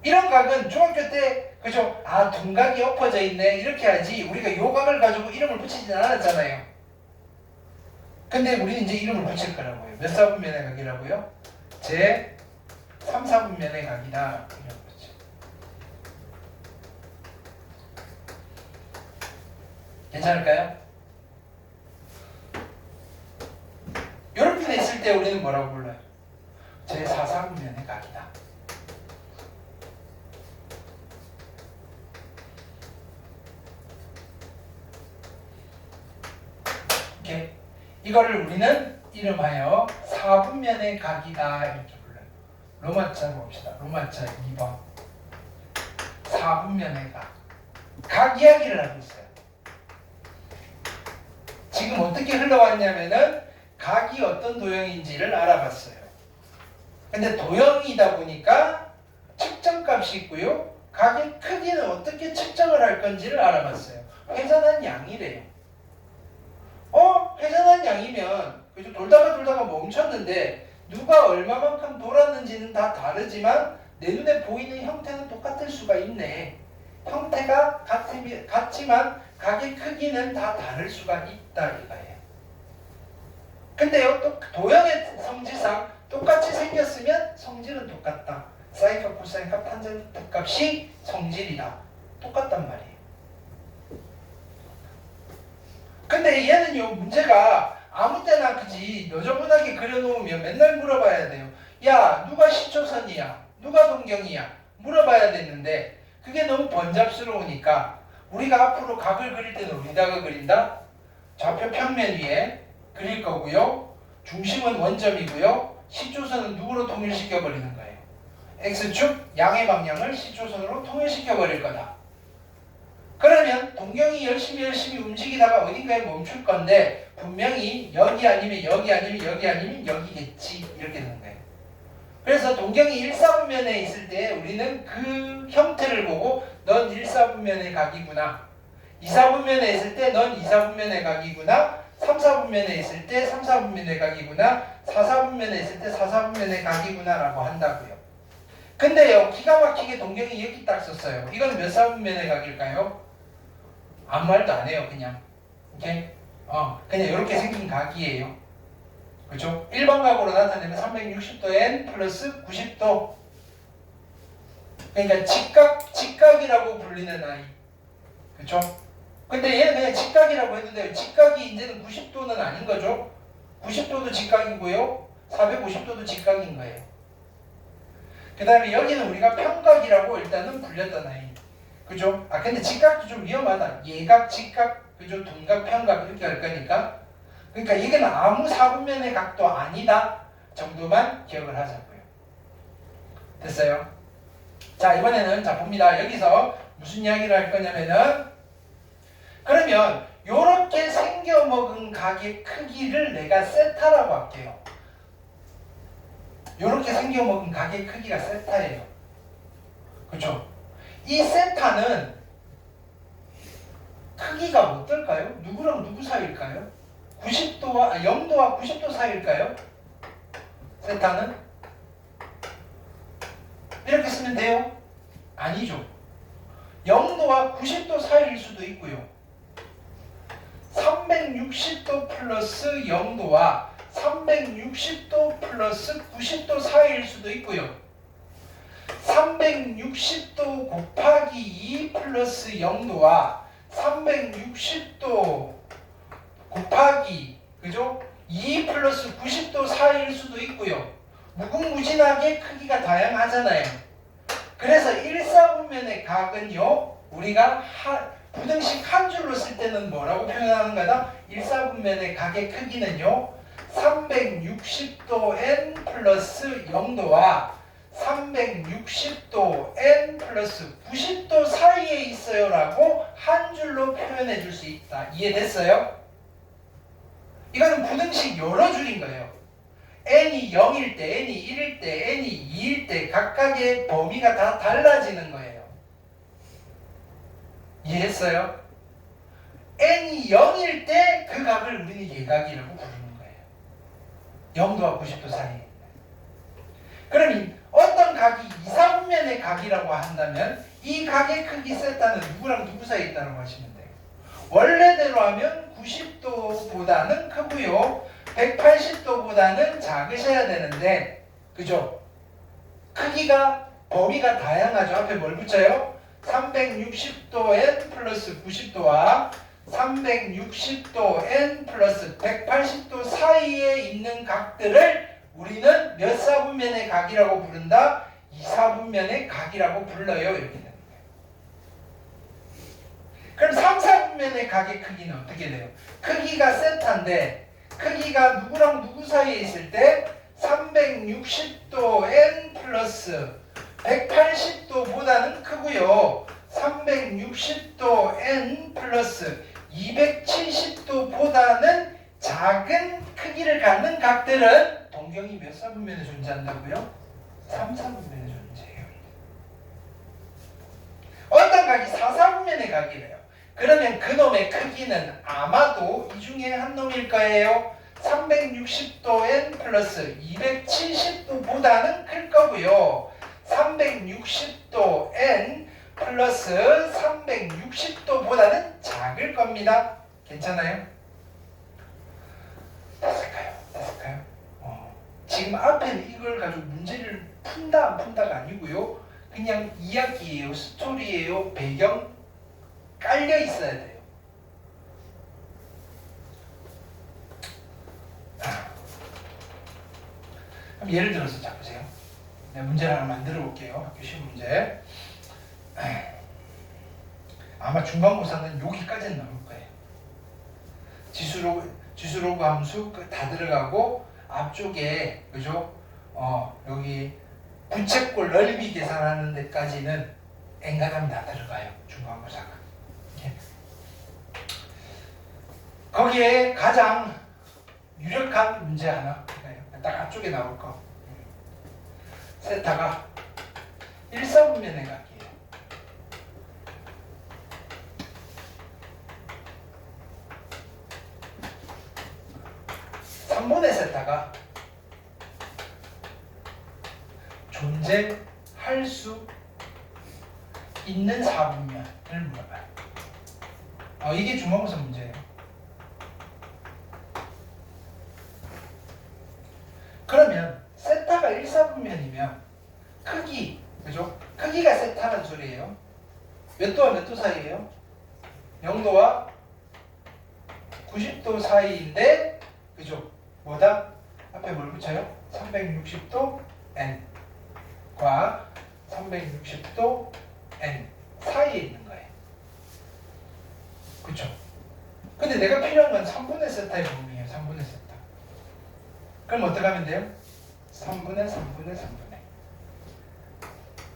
이런 각은 중학교 때 그죠? 아 둔각이 엎어져 있네 이렇게 하지 우리가 요 각을 가지고 이름을 붙이진 않았잖아요. 근데 우리는 이제 이름을 붙일 거라고요. 몇 사분면의 각이라고요? 제 3사분면의 각이다 이런 거죠. 괜찮을까요? 이렇게 있을 때 우리는 뭐라고 불러요? 제 4사분면의 각이다. 이렇게 이거를 우리는 이름하여 4분면의 각이다 이렇게 불러요. 로마자 봅시다. 로마자 2번 4분면의 각. 각 이야기를 하고 있어요. 지금 어떻게 흘러왔냐면은 각이 어떤 도형인지를 알아봤어요. 근데 도형이다 보니까 측정값이 있고요. 각의 크기는 어떻게 측정을 할 건지를 알아봤어요. 회전한 양이래요. 회전한 양이면 그죠? 돌다가 멈췄는데 누가 얼마만큼 돌았는지는 다 다르지만 내 눈에 보이는 형태는 똑같을 수가 있네. 형태가 같지만 각의 크기는 다 다를 수가 있다 이거예요. 근데요 또 도형의 성질상 똑같이 생겼으면 성질은 똑같다. 사인값, 코사인값, 탄젠트 값이 성질이다. 똑같단 말이에요. 근데 얘는요 문제가 아무 때나 그지 너저분하게 그려놓으면 맨날 물어봐야 돼요. 야 누가 시초선이야? 누가 동경이야? 물어봐야 되는데 그게 너무 번잡스러우니까 우리가 앞으로 각을 그릴 때는 어디다가 그린다? 좌표 평면 위에 그릴 거고요. 중심은 원점이고요. 시초선은 누구로 통일시켜 버리는 거예요? X축 양의 방향을 시초선으로 통일시켜 버릴 거다. 그러면 동경이 열심히 움직이다가 어딘가에 멈출 건데 분명히 여기 아니면 여기겠지 이렇게 되는 거예요. 그래서 동경이 1사분면에 있을 때 우리는 그 형태를 보고 넌 1사분면의 각이구나. 2사분면에 있을 때 넌 2사분면의 각이구나. 3사분면에 있을 때 3사분면의 각이구나. 4사분면에 있을 때 4사분면의 각이구나 라고 한다고요. 근데요 기가 막히게 동경이 여기 딱 썼어요. 이건 몇 사분면의 각일까요? 아무 말도 안 해요. 그냥 오케이? 그냥 이렇게 생긴 각이에요. 그렇죠? 일반각으로 나타내면 360도 n 플러스 90도. 그러니까 직각이라고 불리는 아이. 그렇죠? 근데 얘는 그냥 직각이라고 해도 돼요. 직각이 이제는 90도는 아닌 거죠. 90도도 직각이고요. 450도도 직각인 거예요. 그 다음에 여기는 우리가 평각이라고 일단은 불렸던 아이. 그죠? 근데 직각도 좀 위험하다. 예각, 직각, 그죠? 둔각, 평각 이렇게 할 거니까. 그러니까 이게는 아무 사분면의 각도 아니다 정도만 기억을 하자고요. 됐어요? 자 이번에는 자 봅니다. 여기서 무슨 이야기를 할 거냐면은 그러면 요렇게 생겨먹은 각의 크기를 내가 세타라고 할게요. 요렇게 생겨먹은 각의 크기가 세타예요. 그죠? 이 세타는 크기가 어떨까요? 누구랑 누구 사이일까요? 90도와 0도와 90도 사이일까요? 세타는? 이렇게 쓰면 돼요? 아니죠. 0도와 90도 사이일 수도 있고요. 360도 플러스 0도와 360도 플러스 90도 사이일 수도 있고요. 360도 곱하기 2 플러스 0도와 360도 곱하기 그죠? 2 플러스 90도 사이일 수도 있고요. 무궁무진하게 크기가 다양하잖아요. 그래서 1사분면의 각은요, 우리가 부등식 한 줄로 쓸 때는 뭐라고 표현하는 거다? 1사분면의 각의 크기는요, 360도 n 플러스 0도와 360도 n 플러스 90도 사이에 있어요 라고 한 줄로 표현해 줄 수 있다. 이해됐어요? 이거는 부등식 여러 줄인 거예요. n이 0일 때, n이 1일 때, n이 2일 때 각각의 범위가 다 달라지는 거예요. 이해했어요? n이 0일 때 그 각을 우리는 예각이라고 부르는 거예요. 0도와 90도 사이에. 그럼 어떤 각이 이사분면의 각이라고 한다면 이 각의 크기 세타는 누구랑 누구 사이에 있다고 하시면 돼요. 원래대로 하면 90도보다는 크고요. 180도보다는 작으셔야 되는데, 그죠? 크기가, 범위가 다양하죠. 앞에 뭘 붙여요? 360도 n 플러스 90도와 360도 n 플러스 180도 사이에 있는 각들을 우리는 몇 사분면의 각이라고 부른다? 2사분면의 각이라고 불러요. 이렇게 되는 거예요. 그럼 3사분면의 각의 크기는 어떻게 돼요? 크기가 세타인데 크기가 누구랑 누구 사이에 있을 때 360도 n 플러스 180도보다는 크고요. 360도 n 플러스 270도보다는 작은 크기를 갖는 각들은 동경이 몇 사분면에 존재한다고요? 3사분면에 존재해요. 어떤 각이 4사분면의 각이래요. 그러면 그놈의 크기는 아마도 이 중에 한 놈일 거예요. 360도 n 플러스 270도보다는 클 거고요. 360도 n 플러스 360도보다는 작을 겁니다. 괜찮아요? 됐을까요? 지금 앞에는 이걸 가지고 문제를 푼다 안 푼다가 아니고요. 그냥 이야기예요. 스토리예요. 배경 깔려 있어야 돼요. 그럼 예를 들어서 자 보세요. 내가 문제를 하나 만들어 볼게요. 학교 시험 문제. 아마 중간고사는 여기까지는 나올 거예요. 지수로그 함수 다 들어가고 앞쪽에 그죠? 여기 부채꼴 넓이 계산하는 데까지는 엔간하면 다 들어가요. 중간고사가. 거기에 가장 유력한 문제 하나 딱 앞쪽에 나올 거. 세타가 1사분면의 각이에요. 3분의 세타가 존재할 수 있는 4분면을 물어봐요. 이게 중간고사 문제예요. 그러면 세타가 1사분면이면 크기, 그죠? 크기가 세타란 소리예요. 몇 도와 몇 도 사이예요? 0도와 90도 사이인데, 그죠? 뭐다? 앞에 뭘 붙여요? 360도 n과 360도 n 사이에 있는 거예요. 그쵸? 근데 내가 필요한 건 3분의 세타의 범위예요. 3분의 세타. 그럼 어떻게 하면 돼요? 3분의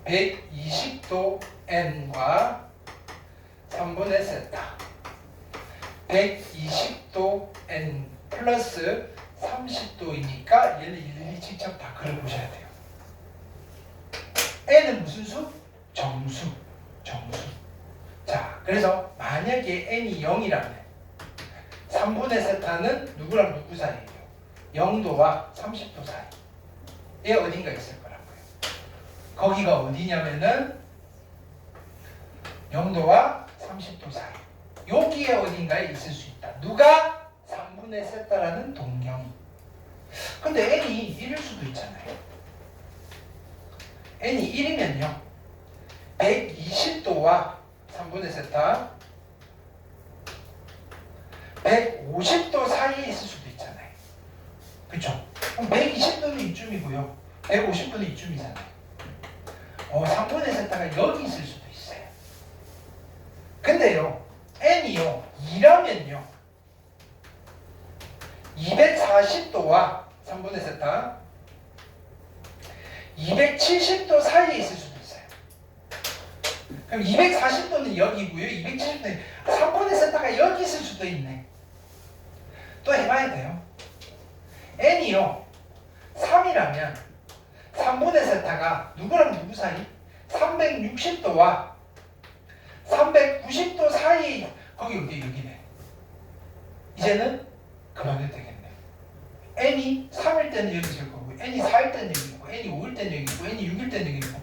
120도 n과 3분의 세타 120도 n 플러스 30도이니까 얘는 일일이 직접 다 그려보셔야 돼요. n은 무슨 수? 정수. 자, 그래서 만약에 n이 0이라면 3분의 세타는 누구랑 누구 사이예요? 0도와 30도 사이에 어딘가 있을 거라고요. 거기가 어디냐면은 0도와 30도 사이. 여기에 어딘가에 있을 수 있다. 누가? 3분의 세타라는 동경이. 근데 n이 1일 수도 있잖아요. n이 1이면요 120도와 3분의 세타 150도 사이에 있을 수도 있잖아요. 그쵸? 그럼 120도는 이쯤이고요 150도는 이쯤이잖아요. 3분의 세타가 여기 있을 수도 있어요. 근데요 n이요 2라면요 240도와 3분의 세타 270도 사이에 있을 수도 있어요. 그럼 240도는 여기고요 270도는 3분의 세타가 여기 있을 수도 있네. 또 해봐야 돼요. n이요 3이라면 3분의 세타가 누구랑 누구 사이? 360도와 390도 사이 거기 여기네. 이제는 그만해도 되겠네. n이 3일 때는 여기 있을 거고 n이 4일 때는 여기 있고 n이 5일 때는 여기 있고 n이 6일 때는 여기 있고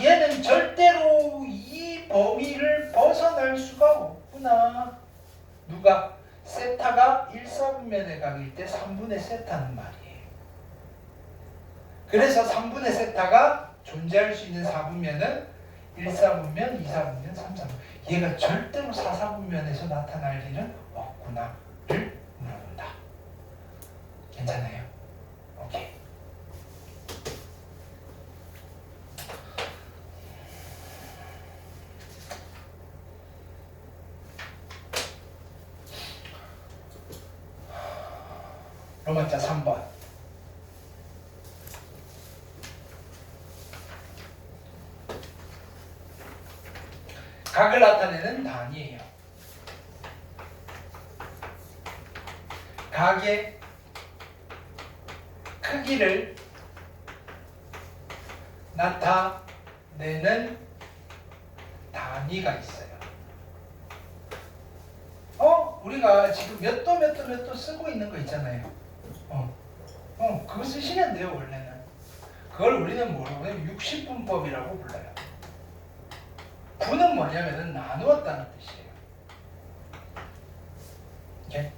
얘는 절대로 이 범위를 벗어날 수가 없구나. 누가? 세타가 1사분면의 각일 때 3분의 세타는 말이에요. 그래서 3분의 세타가 존재할 수 있는 4분면은 1사분면, 2사분면, 3사분면 얘가 절대로 4사분면에서 나타날 일은 없구나를 물어본다. 괜찮아요? 오케이. 로마자 3번. 각을 나타내는 단위예요. 각의 크기를 나타내는 단위가 있어요. 우리가 지금 몇 도 쓰고 있는 거 있잖아요. 그거 쓰시면 돼요, 원래는. 그걸 우리는 뭐라고 하냐면 60분법이라고 불러요. 분은 뭐냐면은 나누었다는 뜻이에요. 오케이?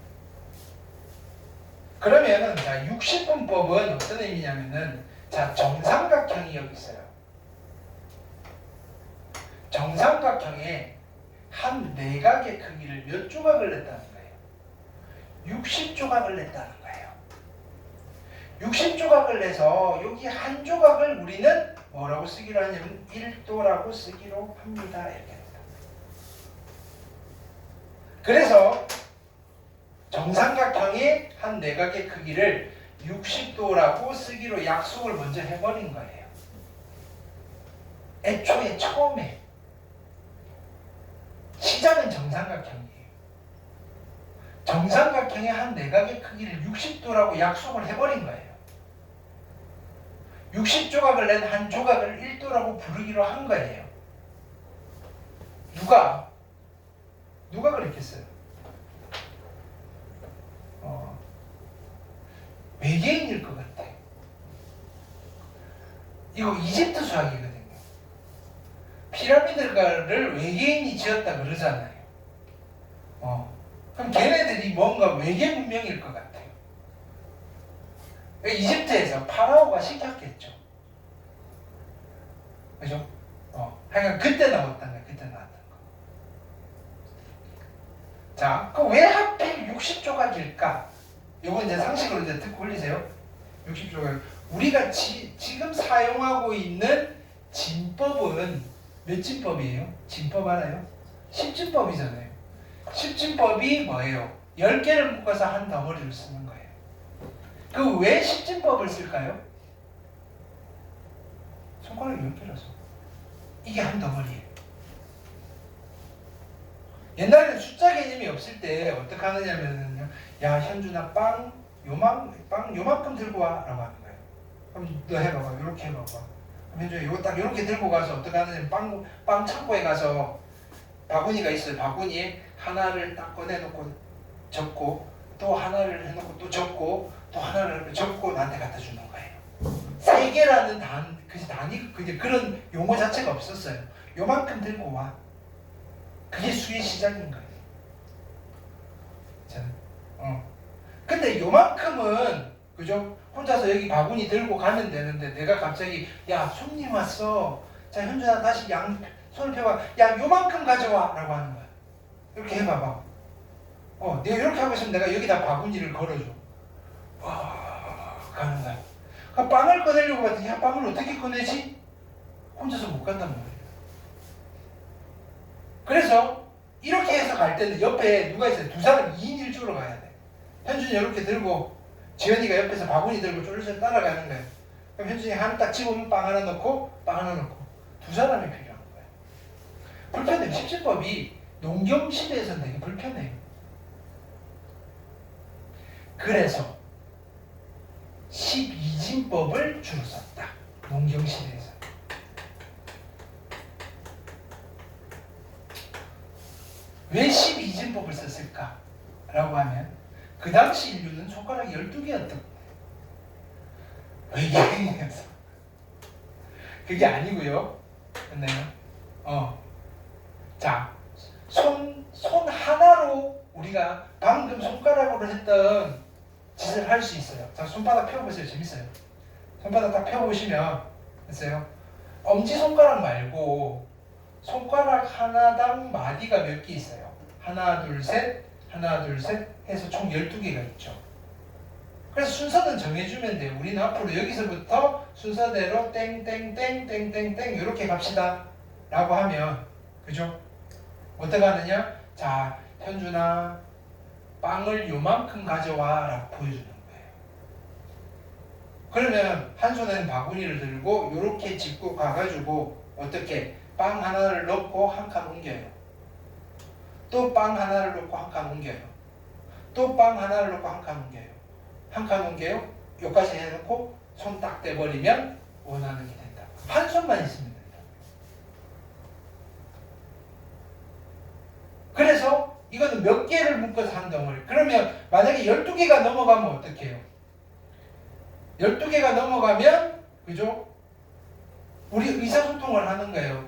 그러면은, 자, 60분법은 어떤 의미냐면은, 자, 정삼각형이 여기 있어요. 정삼각형에 한 내각의 크기를 몇 조각을 냈다는 거예요? 60조각을 냈다는 거예요. 60조각을 내서 여기 한 조각을 우리는 뭐라고 쓰기로 하냐면 1도라고 쓰기로 합니다. 이렇게 됩니다. 그래서 정삼각형의 한 내각의 크기를 60도라고 쓰기로 약속을 먼저 해버린 거예요. 애초에 처음에 시작은 정삼각형이에요. 정삼각형의 한 내각의 크기를 60도라고 약속을 해버린 거예요. 60조각을 낸 한 조각을 1도라고 부르기로 한 거예요. 누가 그랬겠어요? 외계인일 것 같아. 이거 이집트 수학이거든요. 피라미드를 외계인이 지었다 그러잖아요. 그럼 걔네들이 뭔가 외계 문명일 것 같아요. 이집트에서 파라오가 시켰겠죠. 그죠? 하여간 그때 나왔던 거야. 그때 나왔던 거. 자, 그럼 왜 하필 60조각일까? 요거 이제 상식으로 이제 듣고 올리세요. 60조각. 우리가 지금 사용하고 있는 진법은 몇 진법이에요? 진법 알아요? 10진법이잖아요. 10진법이 뭐예요? 10개를 묶어서 한 덩어리를 쓰는 거예요. 그 왜 10진법을 쓸까요? 손가락 10개라서. 이게 한 덩어리예요. 옛날에는 숫자 개념이 없을 때 어떻게 하느냐면요. 야, 현준아, 빵 요만큼 들고 와. 라고 하는 거예요. 그럼 너 해봐봐. 요렇게 해봐봐. 현준아, 이거 딱 요렇게 들고 가서 어떻게 하느냐면 빵 창고에 가서 바구니가 있어요. 바구니에 하나를 딱 꺼내놓고 접고 또 하나를 해놓고 또 접고 또 하나를 접고 나한테 갖다 주는 거예요. 세 개라는 단위 그런 용어 자체가 없었어요. 요만큼 들고 와. 그게 수의 시작인 거예요. 자, 근데 요만큼은 그죠? 혼자서 여기 바구니 들고 가면 되는데 내가 갑자기 야 손님 왔어. 자 현준아 다시 손을 펴봐. 야 요만큼 가져와 라고 하는 거야. 이렇게 해봐봐. 내가 이렇게 하고 있으면 내가 여기다 바구니를 걸어줘. 와 가는 거야. 그러니까 빵을 꺼내려고 하더니 야 빵을 어떻게 꺼내지? 혼자서 못 간단 말이야. 그래서 이렇게 해서 갈 때는 옆에 누가 있어요. 두 사람 2인 1조로 가야 돼. 현준이 이렇게 들고 지연이가 옆에서 바구니 들고 쫄쫄 따라가는 거예요. 그럼 현준이 하나 딱 집으면 빵 하나 넣고 빵 하나 넣고 두 사람이 필요한 거예요. 불편해요. 십진법이 농경시대에서는 되게 불편해요. 그래서 12진법을 주로 썼다. 농경시대에서. 왜 12진법을 썼을까? 라고 하면 그 당시 인류는 손가락이 12개였던 외계인이어서 그게 아니고요. 맞나요? 자, 손 하나로 우리가 방금 손가락으로 했던 짓을 할 수 있어요. 자, 손바닥 펴보세요. 재밌어요. 손바닥 딱 펴보시면 됐어요? 엄지손가락 말고 손가락 하나당 마디가 몇 개 있어요. 하나 둘 셋 해서 총 12개가 있죠. 그래서 순서는 정해주면 돼요. 우리는 앞으로 여기서부터 순서대로 땡땡땡땡땡땡 이렇게 갑시다 라고 하면 그죠? 어떻게 하느냐? 자, 현준아 빵을 요만큼 가져와 라고 보여주는 거예요. 그러면 한 손에는 바구니를 들고 이렇게 짚고 가가지고 어떻게 빵 하나를 넣고 한 칸 옮겨요. 또 빵 하나를 넣고 한 칸 옮겨요. 또 빵 하나를 넣고 한 칸 옮겨요. 한 칸 옮겨요. 여기까지 해놓고 손 딱 떼버리면 원하는 게 된다. 한 손만 있으면 된다. 그래서 이거는 몇 개를 묶어서 한 덩어리. 그러면 만약에 12개가 넘어가면 어떻게 해요? 12개가 넘어가면 그죠? 우리 의사소통을 하는 거예요.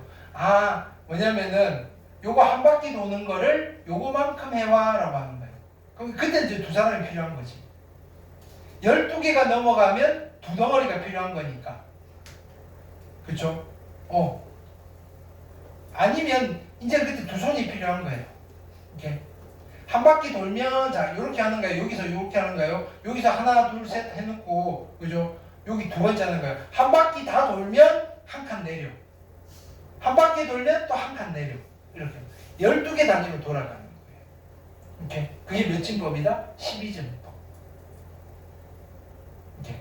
뭐냐면은 요거 한 바퀴 도는 거를 요거만큼 해와 라고 하는 거예요. 그럼 그때 이제 두 사람이 필요한 거지. 12개가 넘어가면 두 덩어리가 필요한 거니까. 그쵸? 아니면 이제 그때 두 손이 필요한 거예요. 이렇게 한 바퀴 돌면 자 요렇게 하는 거예요. 여기서 요렇게 하는 거예요. 여기서 하나 둘 셋 해놓고 그죠? 여기 두 번째 하는 거예요. 한 바퀴 다 돌면 한 칸 내려. 한 바퀴 돌면 또 한 칸 내려. 이렇게 12개 단위로 돌아가는 거예요. 이렇게 그게 몇 진법이다? 12진법. 이렇게.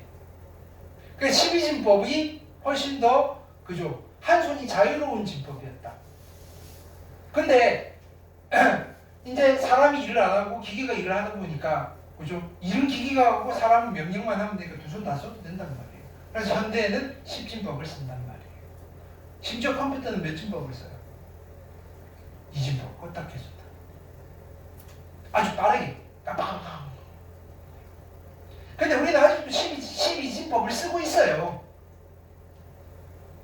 그 12진법이 훨씬 더 그죠? 한 손이 자유로운 진법이었다. 근데 이제 사람이 일을 안 하고 기계가 일을 하다 보니까 그죠? 일은 기계가 하고 사람은 명령만 하면 되니까 두 손 다 써도 된단 말이에요. 그래서 현대에는 10진법을 쓴단 말이에요. 심지어 컴퓨터는 몇 진법을 써요? 2진법 껐다 켜졌다. 아주 빠르게 깜빡깜빡. 근데 우리는 아직도 12진법을 쓰고 있어요.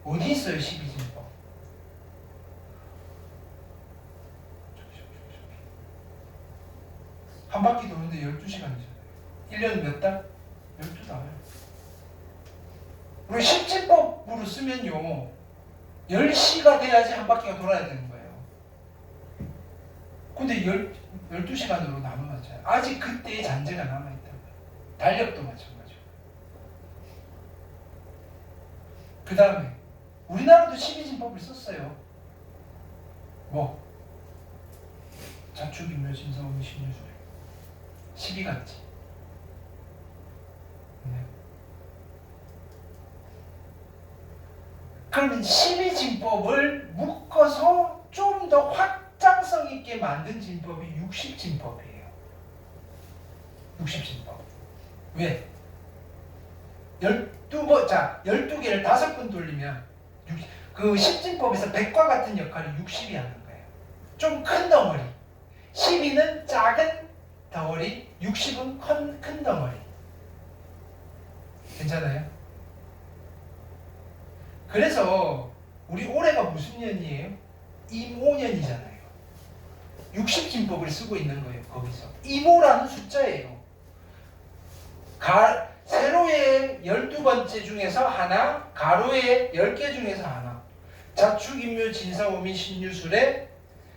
어디 있어요 12진법? 한 바퀴 도는데 12시간이잖아요. 1년은 몇 달? 12달. 우리 10진법으로 쓰면요 10시가 돼야지 한 바퀴가 돌아야 되는 거예요. 근데 12시간으로 남아있잖아요. 아직 그때의 잔재가 남아있다는 거예요. 달력도 마찬가지고. 그 다음에 우리나라도 12진법을 썼어요. 뭐? 자축인묘 진사오미 신유술에 12가지. 네. 그러면 12진법을 묶어서 좀 더 확장성 있게 만든 진법이 60진법이에요. 60진법. 왜? 12개를 5번 돌리면 그 10진법에서 100과 같은 역할을 60이 하는 거예요. 좀 큰 덩어리. 12는 작은 덩어리, 60은 큰 덩어리. 괜찮아요? 그래서 우리 올해가 무슨 년이에요? 임오년이잖아요. 60진법을 쓰고 있는 거예요. 거기서. 임오라는 숫자예요. 세로의 12번째 중에서 하나, 가로의 10개 중에서 하나. 자축, 인묘, 진사, 오미, 신유술의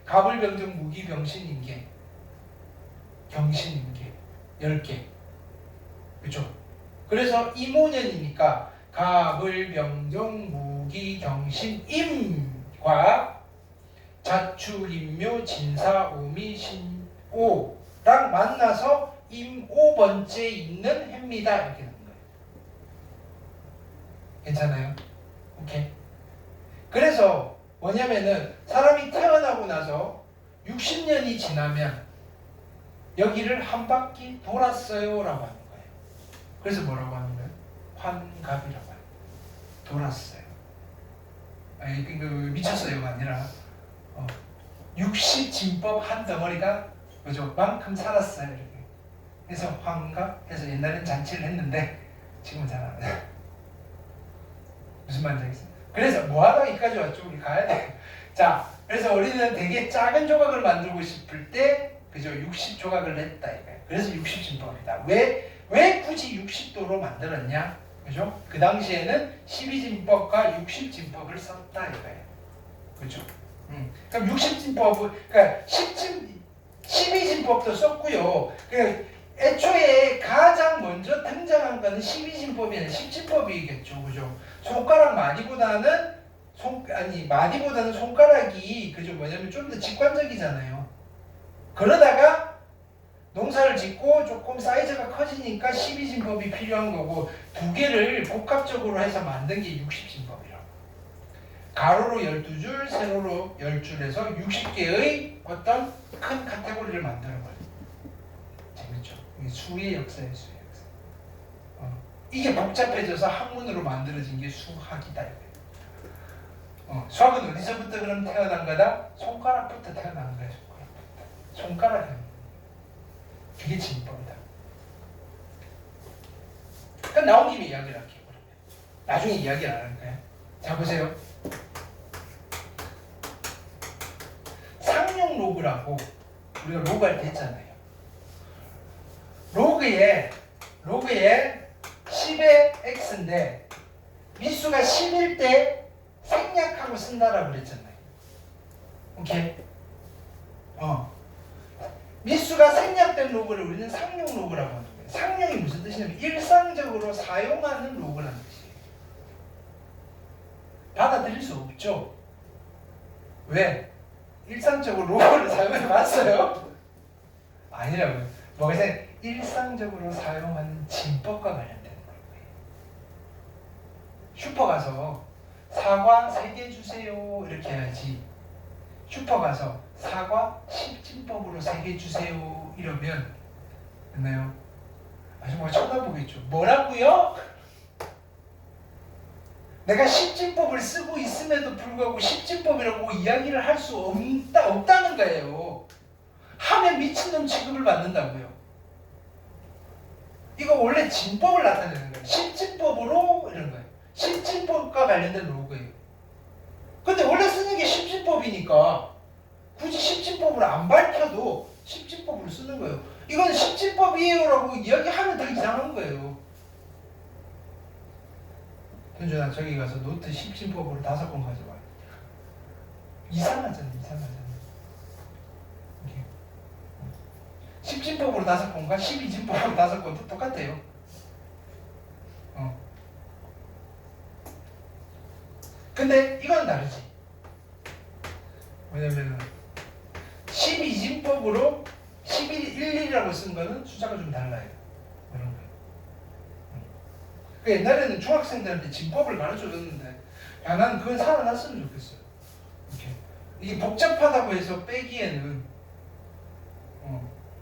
갑을, 병정, 무기, 병신, 인계. 경신, 인계. 10개. 그렇죠? 그래서 임오년이니까 갑을, 병정, 무기, 경신, 임과 자축, 인묘, 진사, 오미, 신오랑 만나서 임오번째 있는 해입니다. 이렇게 되는 거예요. 괜찮아요? 오케이. 그래서 뭐냐면은 사람이 태어나고 나서 60년이 지나면 여기를 한 바퀴 돌았어요 라고 하는 거예요. 그래서 뭐라고 하는 거예요? 환갑이라고 해요. 돌았어요. 아니 그 미쳤어요가 아니라 60진법 한 덩어리가 그죠? 만큼 살았어요 이렇게. 그래서 환갑 해서 옛날엔 잔치를 했는데 지금은 잘 안 해요. 무슨 말인지 알겠어요? 그래서 뭐하다 여기까지 왔죠? 우리 가야 돼. 자, 그래서 우리는 되게 작은 조각을 만들고 싶을 때 그죠? 60조각을 냈다 이거예요. 그래서 60진법이다. 왜 굳이 60도로 만들었냐? 그죠? 그 당시에는 12진법과 60진법을 썼다 이거예요. 그죠? 그럼 60진법은 그러니까 12진법도 썼고요. 그러니까 애초에 가장 먼저 등장한 거는 12진법이 아니라 10진법이겠죠. 그죠? 손가락 마디보다는 마디보다는 손가락이 그죠? 뭐냐면 좀 더 직관적이잖아요. 그러다가 농사를 짓고 조금 사이즈가 커지니까 12진법이 필요한 거고 두 개를 복합적으로 해서 만든 게 60진법이라고. 가로로 12줄, 세로로 10줄에서 60개의 어떤 큰 카테고리를 만드는 거예요. 재밌죠? 이게 수의 역사예요, 수의 역사. 이게 복잡해져서 학문으로 만들어진 게 수학이다. 수학은 어디서부터 그럼 태어난 거다? 손가락부터 태어난 거예요. 손가락은 그게 진법이다. 그럼 나온 김에 이야기를 할게요. 나중에 이야기를 안 할 거예요. 자 보세요. 상용 로그라고 우리가 로그할 때 했잖아요. 로그에 10의 x인데 미수가 10일 때 생략하고 쓴다라고 그랬잖아요. 오케이? 미수가 생략된 로그를 우리는 상용 로그라고 하는 거예요. 상용이 무슨 뜻이냐면 일상적으로 사용하는 로그라는 뜻이에요. 받아들일 수 없죠. 왜? 일상적으로 로그를 사용해 봤어요? 아니라고요. 뭐가 일상적으로 사용하는 진법과 관련된 거예요. 슈퍼 가서 사과 3개 주세요 이렇게 해야지. 슈퍼 가서 사과 10진법으로 3개 주세요 이러면 됐나요? 아주 뭐 쳐다보겠죠. 뭐라고요? 내가 10진법을 쓰고 있음에도 불구하고 10진법이라고 이야기를 할 수 없다는 거예요. 하면 미친놈 취급을 받는다고요. 이거 원래 진법을 나타내는 거예요. 10진법으로 이런 거예요. 10진법과 관련된 로그예요. 근데 원래 쓰는 게 10진법이니까 굳이 10진법을 안 밝혀도 10진법으로 쓰는 거예요. 이건 10진법이에요 라고 이야기하면 더 이상한 거예요. 현준아 저기 가서 노트 10진법으로 5권 가져와. 이상하잖아. 10진법으로 5권과 12진법으로 5권도 똑같아요. 근데 이건 다르지. 왜냐면 12진법으로 11이라고 쓴 거는 숫자가 좀 달라요. 그런 거예요. 옛날에는 중학생들한테 진법을 가르쳐줬는데 난 그건 살아났으면 좋겠어요. 이게 복잡하다고 해서 빼기에는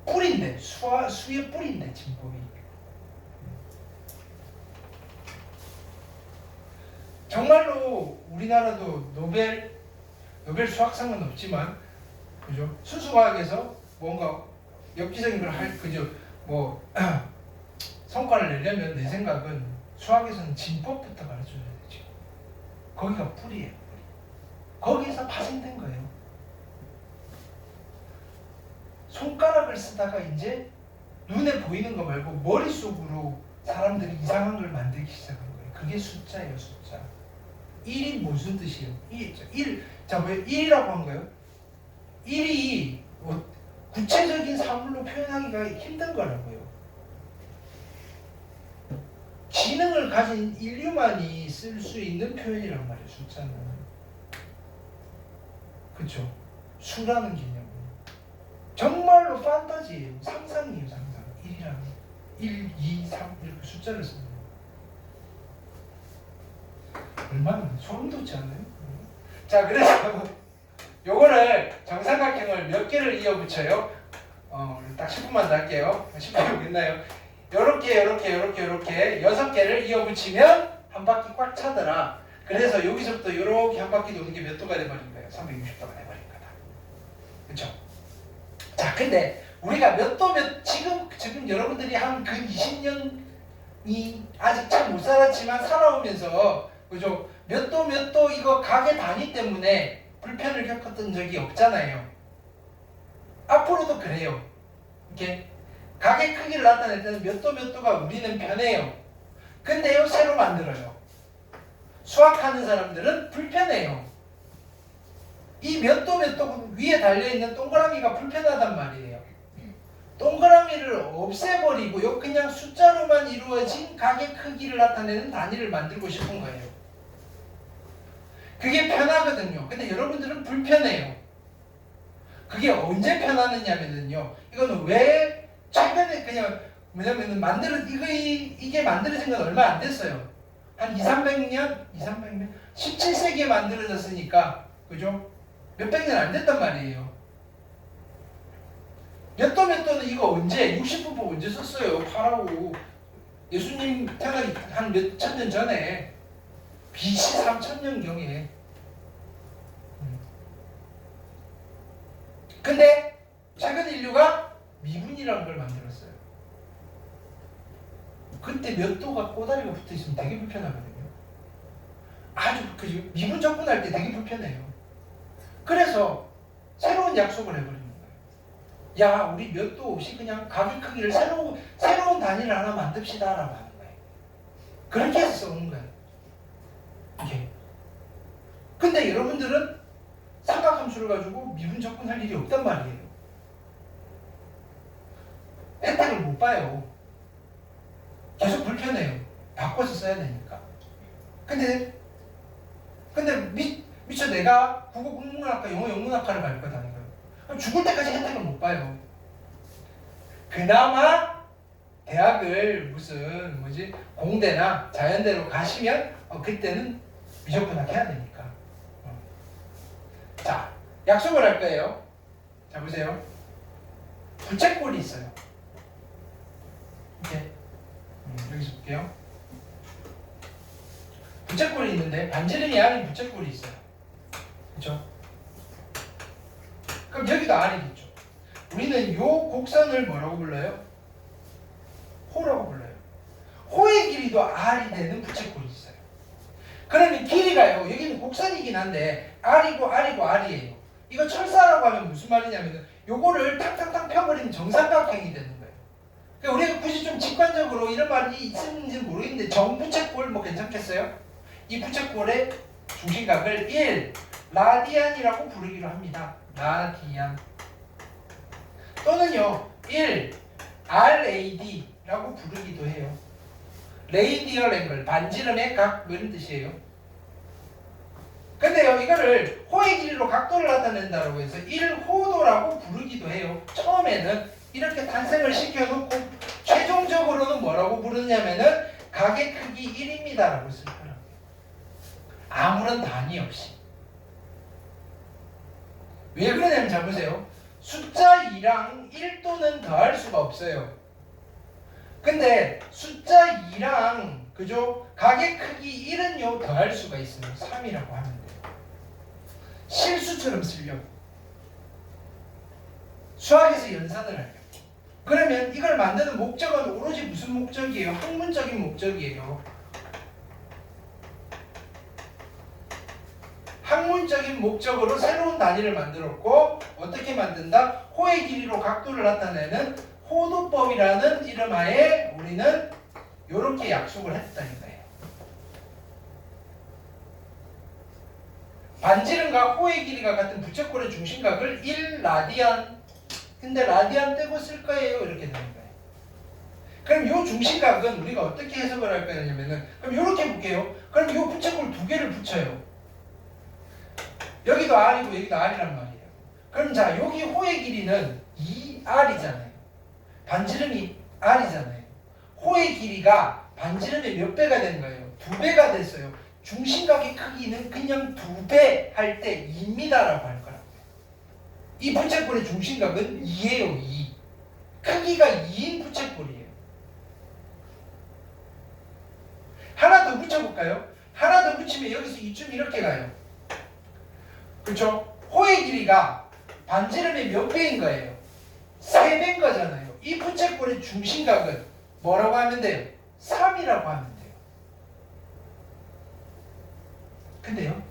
뿌리인데 수의 뿌리인데 진법이. 정말로 우리나라도 노벨 수학상은 없지만 그죠? 수수과학에서 뭔가 엽기적인 걸 그죠? 뭐 성과를 내려면 내 생각은 수학에서는 진법부터 가르쳐줘야 되죠. 거기가 뿌리예요. 거기에서 파생된 거예요. 손가락을 쓰다가 이제 눈에 보이는 거 말고 머릿속으로 사람들이 이상한 걸 만들기 시작한 거예요. 그게 숫자예요, 숫자. 1이 무슨 뜻이에요? 1. 자, 왜 1이라고 한 거예요? 1이 구체적인 사물로 표현하기가 힘든 거라고요. 기능을 가진 인류만이 쓸 수 있는 표현이란 말이에요, 숫자는. 그렇죠? 수라는 개념은 정말로 판타지예요. 상상이에요, 상상. 1이라는 1, 2, 3 이렇게 숫자를 쓰는 거예요. 얼마나 소름 돋지 않아요? 자, 그래서 요거를 정삼각형을 몇 개를 이어 붙여요? 딱 10분만 더 할게요. 10분 끝나요? 요렇게 6개를 이어 붙이면 한 바퀴 꽉 차더라. 그래서 여기서부터 요렇게 한 바퀴 도는 게 몇 도가 돼버린 거예요? 360도가 돼버린 거다. 그쵸? 자, 근데 우리가 지금 여러분들이 한 그 20년이 아직 참 못 살았지만 살아오면서, 그죠? 몇 도 이거 가계 단위 때문에 불편을 겪었던 적이 없잖아요. 앞으로도 그래요. 이렇게 가계 크기를 나타낼 때는 몇 도가 우리는 편해요. 근데요, 새로 만들어요. 수학하는 사람들은 불편해요. 이 몇 도 위에 달려있는 동그라미가 불편하단 말이에요. 동그라미를 없애버리고요, 그냥 숫자로만 이루어진 가계 크기를 나타내는 단위를 만들고 싶은 거예요. 그게 편하거든요. 근데 여러분들은 불편해요. 그게 언제 편하느냐면요, 이거는 왜 최근에 그냥 뭐냐면은 이게 만들어진 건 얼마 안 됐어요. 한 200~300년? 17세기에 만들어졌으니까, 그죠? 몇백 년 안 됐단 말이에요. 몇 도는 이거 언제? 60분법 언제 썼어요? 파라오. 예수님 태어나기 한 몇천 년 전에, BC 3000년경에. 근데 최근 인류가 미분이라는 걸 만들었어요. 그때 몇 도가 꼬다리가 붙어 있으면 되게 불편하거든요. 그죠? 미분 접근할 때 되게 불편해요. 그래서 새로운 약속을 해버리는 거예요. 야, 우리 몇 도 없이 그냥 가계 크기를 새로운 단위를 하나 만듭시다 라고 하는 거예요. 그렇게 해서 써온 거예요. 이게. 근데 여러분들은 삼각함수를 가지고 미분 접근할 일이 없단 말이에요. 혜택을 못 봐요. 계속 불편해요. 바꿔서 써야 되니까. 근데 미처 내가 국어 국문학과, 영어 영문학과를 갈 거다는 거예요. 그럼 죽을 때까지 혜택을 못 봐요. 그나마 대학을 공대나 자연대로 가시면 그때는 미적분학 해야 되니까. 자, 약속을 할 거예요. 자, 보세요. 부채꼴이 있어요. 이렇게 여기서 볼게요. 부채꼴이 있는데 반지름이 R인 부채꼴이 있어요. 그렇죠? 그럼 여기도 R이겠죠. 우리는 요 곡선을 뭐라고 불러요? 호라고 불러요. 호의 길이도 R이 되는 부채꼴이 있어요. 그러면 길이가요, 여기는 곡선이긴 한데 R이에요. 이거 철사라고 하면 무슨 말이냐면 요거를 탕탕탕 펴버리면 정삼각형이 되는 거예요. 그러니까 우리가 굳이 좀 직관적으로 이런 말이 있는지 모르겠는데 정부채꼴 괜찮겠어요? 이 부채꼴의 중심각을 1 라디안이라고 부르기로 합니다. 라디안. 또는요 1 RAD라고 부르기도 해요. 레이디얼 앵글, 반지름의 각, 이런 뜻이에요. 근데요, 이거를 호의 길이로 각도를 나타낸다고 해서 1호도라고 부르기도 해요. 처음에는 이렇게 탄생을 시켜놓고 최종적으로는 뭐라고 부르냐면은 가계 크기 1입니다라고 쓸 거라고요. 아무런 단위 없이. 왜 그러냐면 잘 보세요. 숫자 2랑 1도는 더할 수가 없어요. 근데 숫자 2랑 그죠? 가계 크기 1은요 더할 수가 있어요. 3이라고 하면 돼요. 실수처럼 쓰려고. 수학에서 연산을 하려고. 그러면 이걸 만드는 목적은 오로지 무슨 목적이에요? 학문적인 목적이에요. 학문적인 목적으로 새로운 단위를 만들었고, 어떻게 만든다? 호의 길이로 각도를 나타내는 호도법이라는 이름하에 우리는 요렇게 약속을 했다는 거예요. 반지름과 호의 길이가 같은 부채꼴의 중심각을 1라디안, 근데 라디안 떼고 쓸 거예요. 이렇게 되는 거예요. 그럼 요 중심각은 우리가 어떻게 해석을 할 거냐면은, 그럼 요렇게 볼게요. 그럼 요 부채꼴 두 개를 붙여요. 여기도 R이고 여기도 R이란 말이에요. 그럼 자, 여기 호의 길이는 2R이잖아요. 반지름이 R이잖아요. 호의 길이가 반지름의 몇 배가 된 거예요? 2배가 됐어요. 중심각의 크기는 그냥 2배 할 때 2m라고 할 거라고요. 이 부채꼴의 중심각은 2예요. 2. 크기가 2인 부채꼴이에요. 하나 더 붙여볼까요? 하나 더 붙이면 여기서 이쯤 이렇게 가요. 그렇죠? 호의 길이가 반지름의 몇 배인 거예요? 3배인 거잖아요. 이 부채꼴의 중심각은 뭐라고 하면 돼요? 3이라고 하면 돼요. 근데요,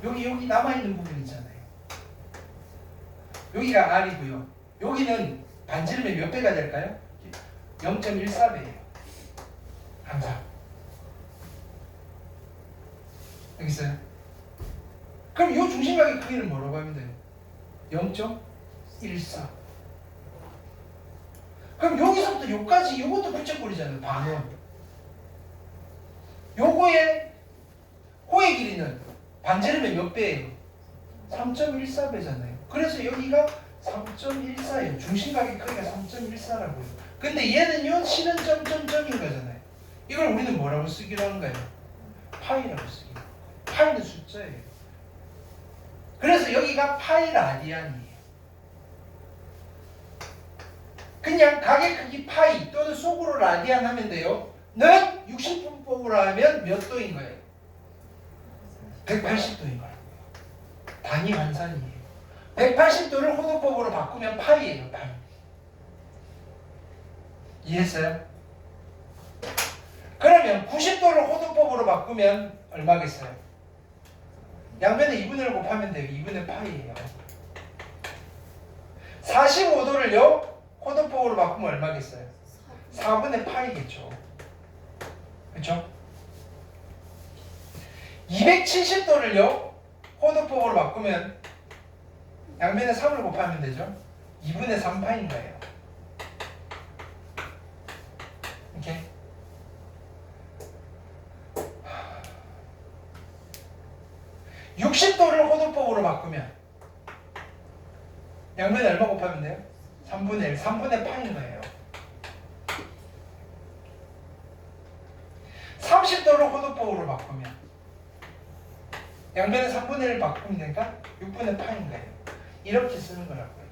여기 남아있는 부분 있잖아요. 여기가 R이고요. 여기는 반지름의 몇 배가 될까요? 0.14배예요. 항상. 여기 있어요. 그럼 이 중심각의 크기는 뭐라고 하면 돼요? 0.14. 그럼 여기서부터 여기까지 이것도 부채꼴이잖아요. 반원. 요거의 호의 길이는 반지름의 몇 배예요? 3.14배잖아요. 그래서 여기가 3.14예요. 중심각의 크기가 3.14라고요. 근데 얘는요, 실은 점점점인 거잖아요. 이걸 우리는 뭐라고 쓰기로 한 거예요? 파이라고 쓰기로. 파이는 숫자예요. 그래서 여기가 파이 라디안이에요. 그냥 각의 크기 파이 또는 속으로 라디안 하면 돼요. 는 60분법으로 하면 몇 도인 거예요? 180도인 거라고요. 단위 환산이에요. 180도를 호도법으로 바꾸면 파이예요. 파이. 이해했어요? 그러면 90도를 호도법으로 바꾸면 얼마겠어요? 양변에 2분의 1 곱하면 돼요. 2분의 파이예요. 45도를요 호도법으로 바꾸면 얼마겠어요? 4분의 파이겠죠. 그렇죠? 270도를요 호도법으로 바꾸면 양변에 3을 곱하면 되죠. 2분의 3파인 거예요. 이렇게. 하... 60도를 호도법으로 바꾸면 양변에 얼마 곱하면 돼요? 3분의 1, 3분의 파인 거예요. 30도를 호도법으로 바꾸면 양변에 3분의 1 바꾸면 되니까 6분의 파인 거예요. 이렇게 쓰는 거라고요.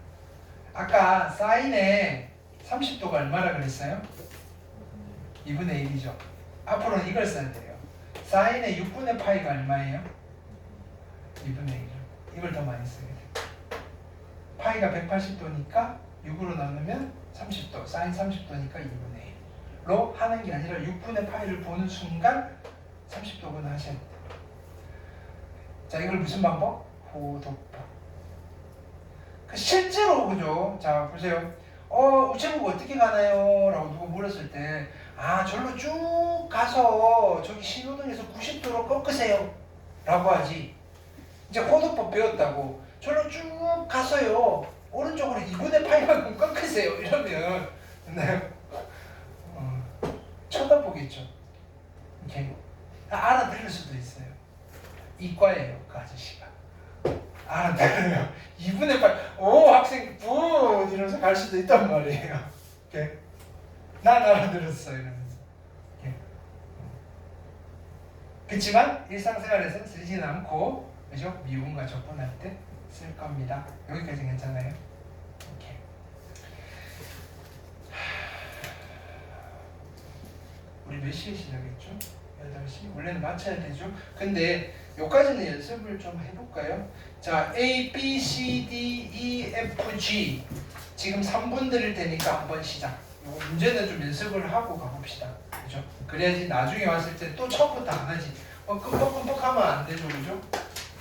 아까 사인에 30도가 얼마라 그랬어요? 2분의 1이죠. 앞으로는 이걸 써야 돼요. 사인의 6분의 파이가 얼마예요? 2분의 1. 이걸 더 많이 쓰게 돼요. 파이가 180도니까 6으로 나누면 30도, 사인 30도니까 2분의 1로 하는 게 아니라 6분의 파이를 보는 순간 30도구나 하셔야 돼요. 자, 이걸 무슨 방법? 호도법. 실제로 그죠? 자, 보세요. 우체국 어떻게 가나요? 라고 누가 물었을 때, 아, 절로 쭉 가서 저기 신호등에서 90도로 꺾으세요. 라고 하지. 이제 호도법 배웠다고 절로 쭉 가서요. 오른쪽으로 2분의 8만큼 꺾으세요. 이러면 네. 쳐다보겠죠. 이렇게 알아들을 수도 있어요. 이과예요, 그 아저씨가. 알아들어요. 2분의 8, 오 학생 분 이러면서 갈 수도 있단 말이에요. 이렇게. 난 알아들었어 이러면서. 이렇게. 그렇지만 일상생활에서 쓰지는 않고, 그죠? 미분과 적분할 때 쓸 겁니다. 여기까지 괜찮아요? 이렇게. 우리 몇 시에 시작했죠? 8시? 원래는 맞춰야 되죠? 근데 여기까지는 연습을 좀 해볼까요? 자, A, B, C, D, E, F, G 지금 3분 드릴 테니까 한번 시작. 요 문제는 좀 연습을 하고 가봅시다. 그죠? 그래야지 나중에 왔을 때 또 처음부터 안 하지. 끔뻑끔뻑 하면 안 되죠. 그죠?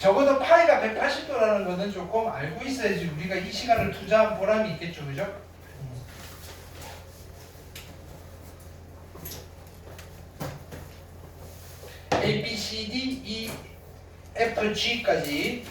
적어도 파이가 180도라는 거는 조금 알고 있어야지 우리가 이 시간을 투자한 보람이 있겠죠. 그죠? A, B, C, D, E, F, G까지.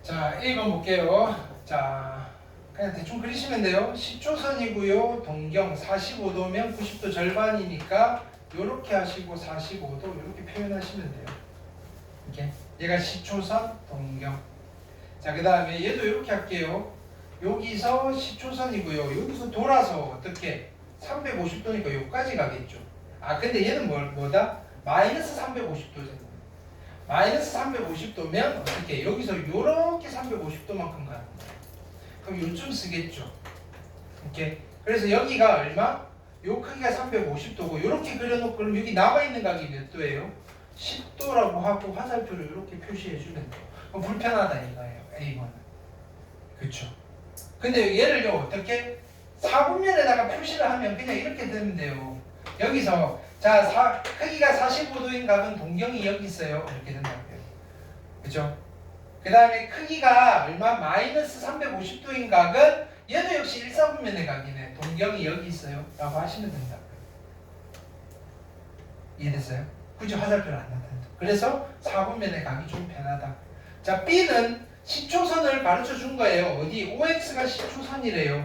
자, 1번 볼게요. 자, 그냥 대충 그리시면 돼요. 10초선이고요. 동경 45도면 90도 절반이니까 이렇게 하시고 45도 이렇게 표현하시면 돼요. 이렇게. 얘가 10초선 동경. 자, 그 다음에 얘도 이렇게 할게요. 여기서 10초선이고요. 여기서 돌아서 어떻게 350도니까 여기까지 가겠죠. 아, 근데 얘는 뭐다? 마이너스 350도잖아요. 마이너스 350도면 어떻게 여기서 요렇게 350도만큼 가는 거예요. 그럼 요쯤 쓰겠죠. 이렇게. 그래서 여기가 얼마? 요 크기가 350도고 요렇게 그려놓고 그럼 여기 남아있는 각이 몇 도예요? 10도라고 하고 화살표를 이렇게 표시해 주면 돼요. 그럼 불편하다 이거예요. A번은. 그쵸. 근데 얘를요 어떻게? 4분면에다가 표시를 하면 그냥 이렇게 되면 돼요. 여기서 자, 크기가 45도인 각은 동경이 여기 있어요. 이렇게 된다고요. 그죠? 그 다음에 크기가 얼마? 마이너스 350도인 각은 얘도 역시 1사분면의 각이네. 동경이 여기 있어요. 라고 하시면 된다고요. 이해됐어요? 굳이 화살표를 안 나타낸다. 그래서 4분면의 각이 좀 편하다. 자, B는 10초선을 가르쳐 준 거예요. 어디? OX가 10초선이래요.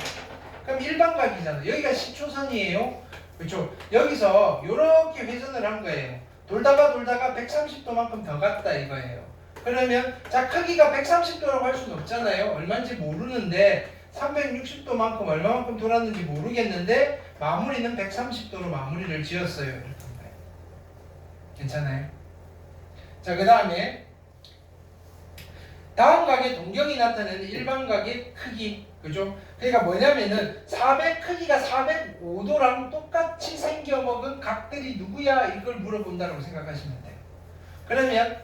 그럼 일반각이잖아요. 여기가 10초선이에요. 그렇죠. 여기서 이렇게 회전을 한 거예요. 돌다가 130도만큼 더 갔다 이거예요. 그러면 자 크기가 130도라고 할 수는 없잖아요. 얼마인지 모르는데 360도만큼 얼마만큼 돌았는지 모르겠는데 마무리는 130도로 마무리를 지었어요. 이렇게 한 거예요. 괜찮아요? 자, 그 다음에 다음 각의 동경이 나타내는 일반 각의 크기. 그죠? 그러니까 뭐냐면은 크기가 405도랑 똑같이 생겨먹은 각들이 누구야? 이걸 물어본다고 생각하시면 돼요. 그러면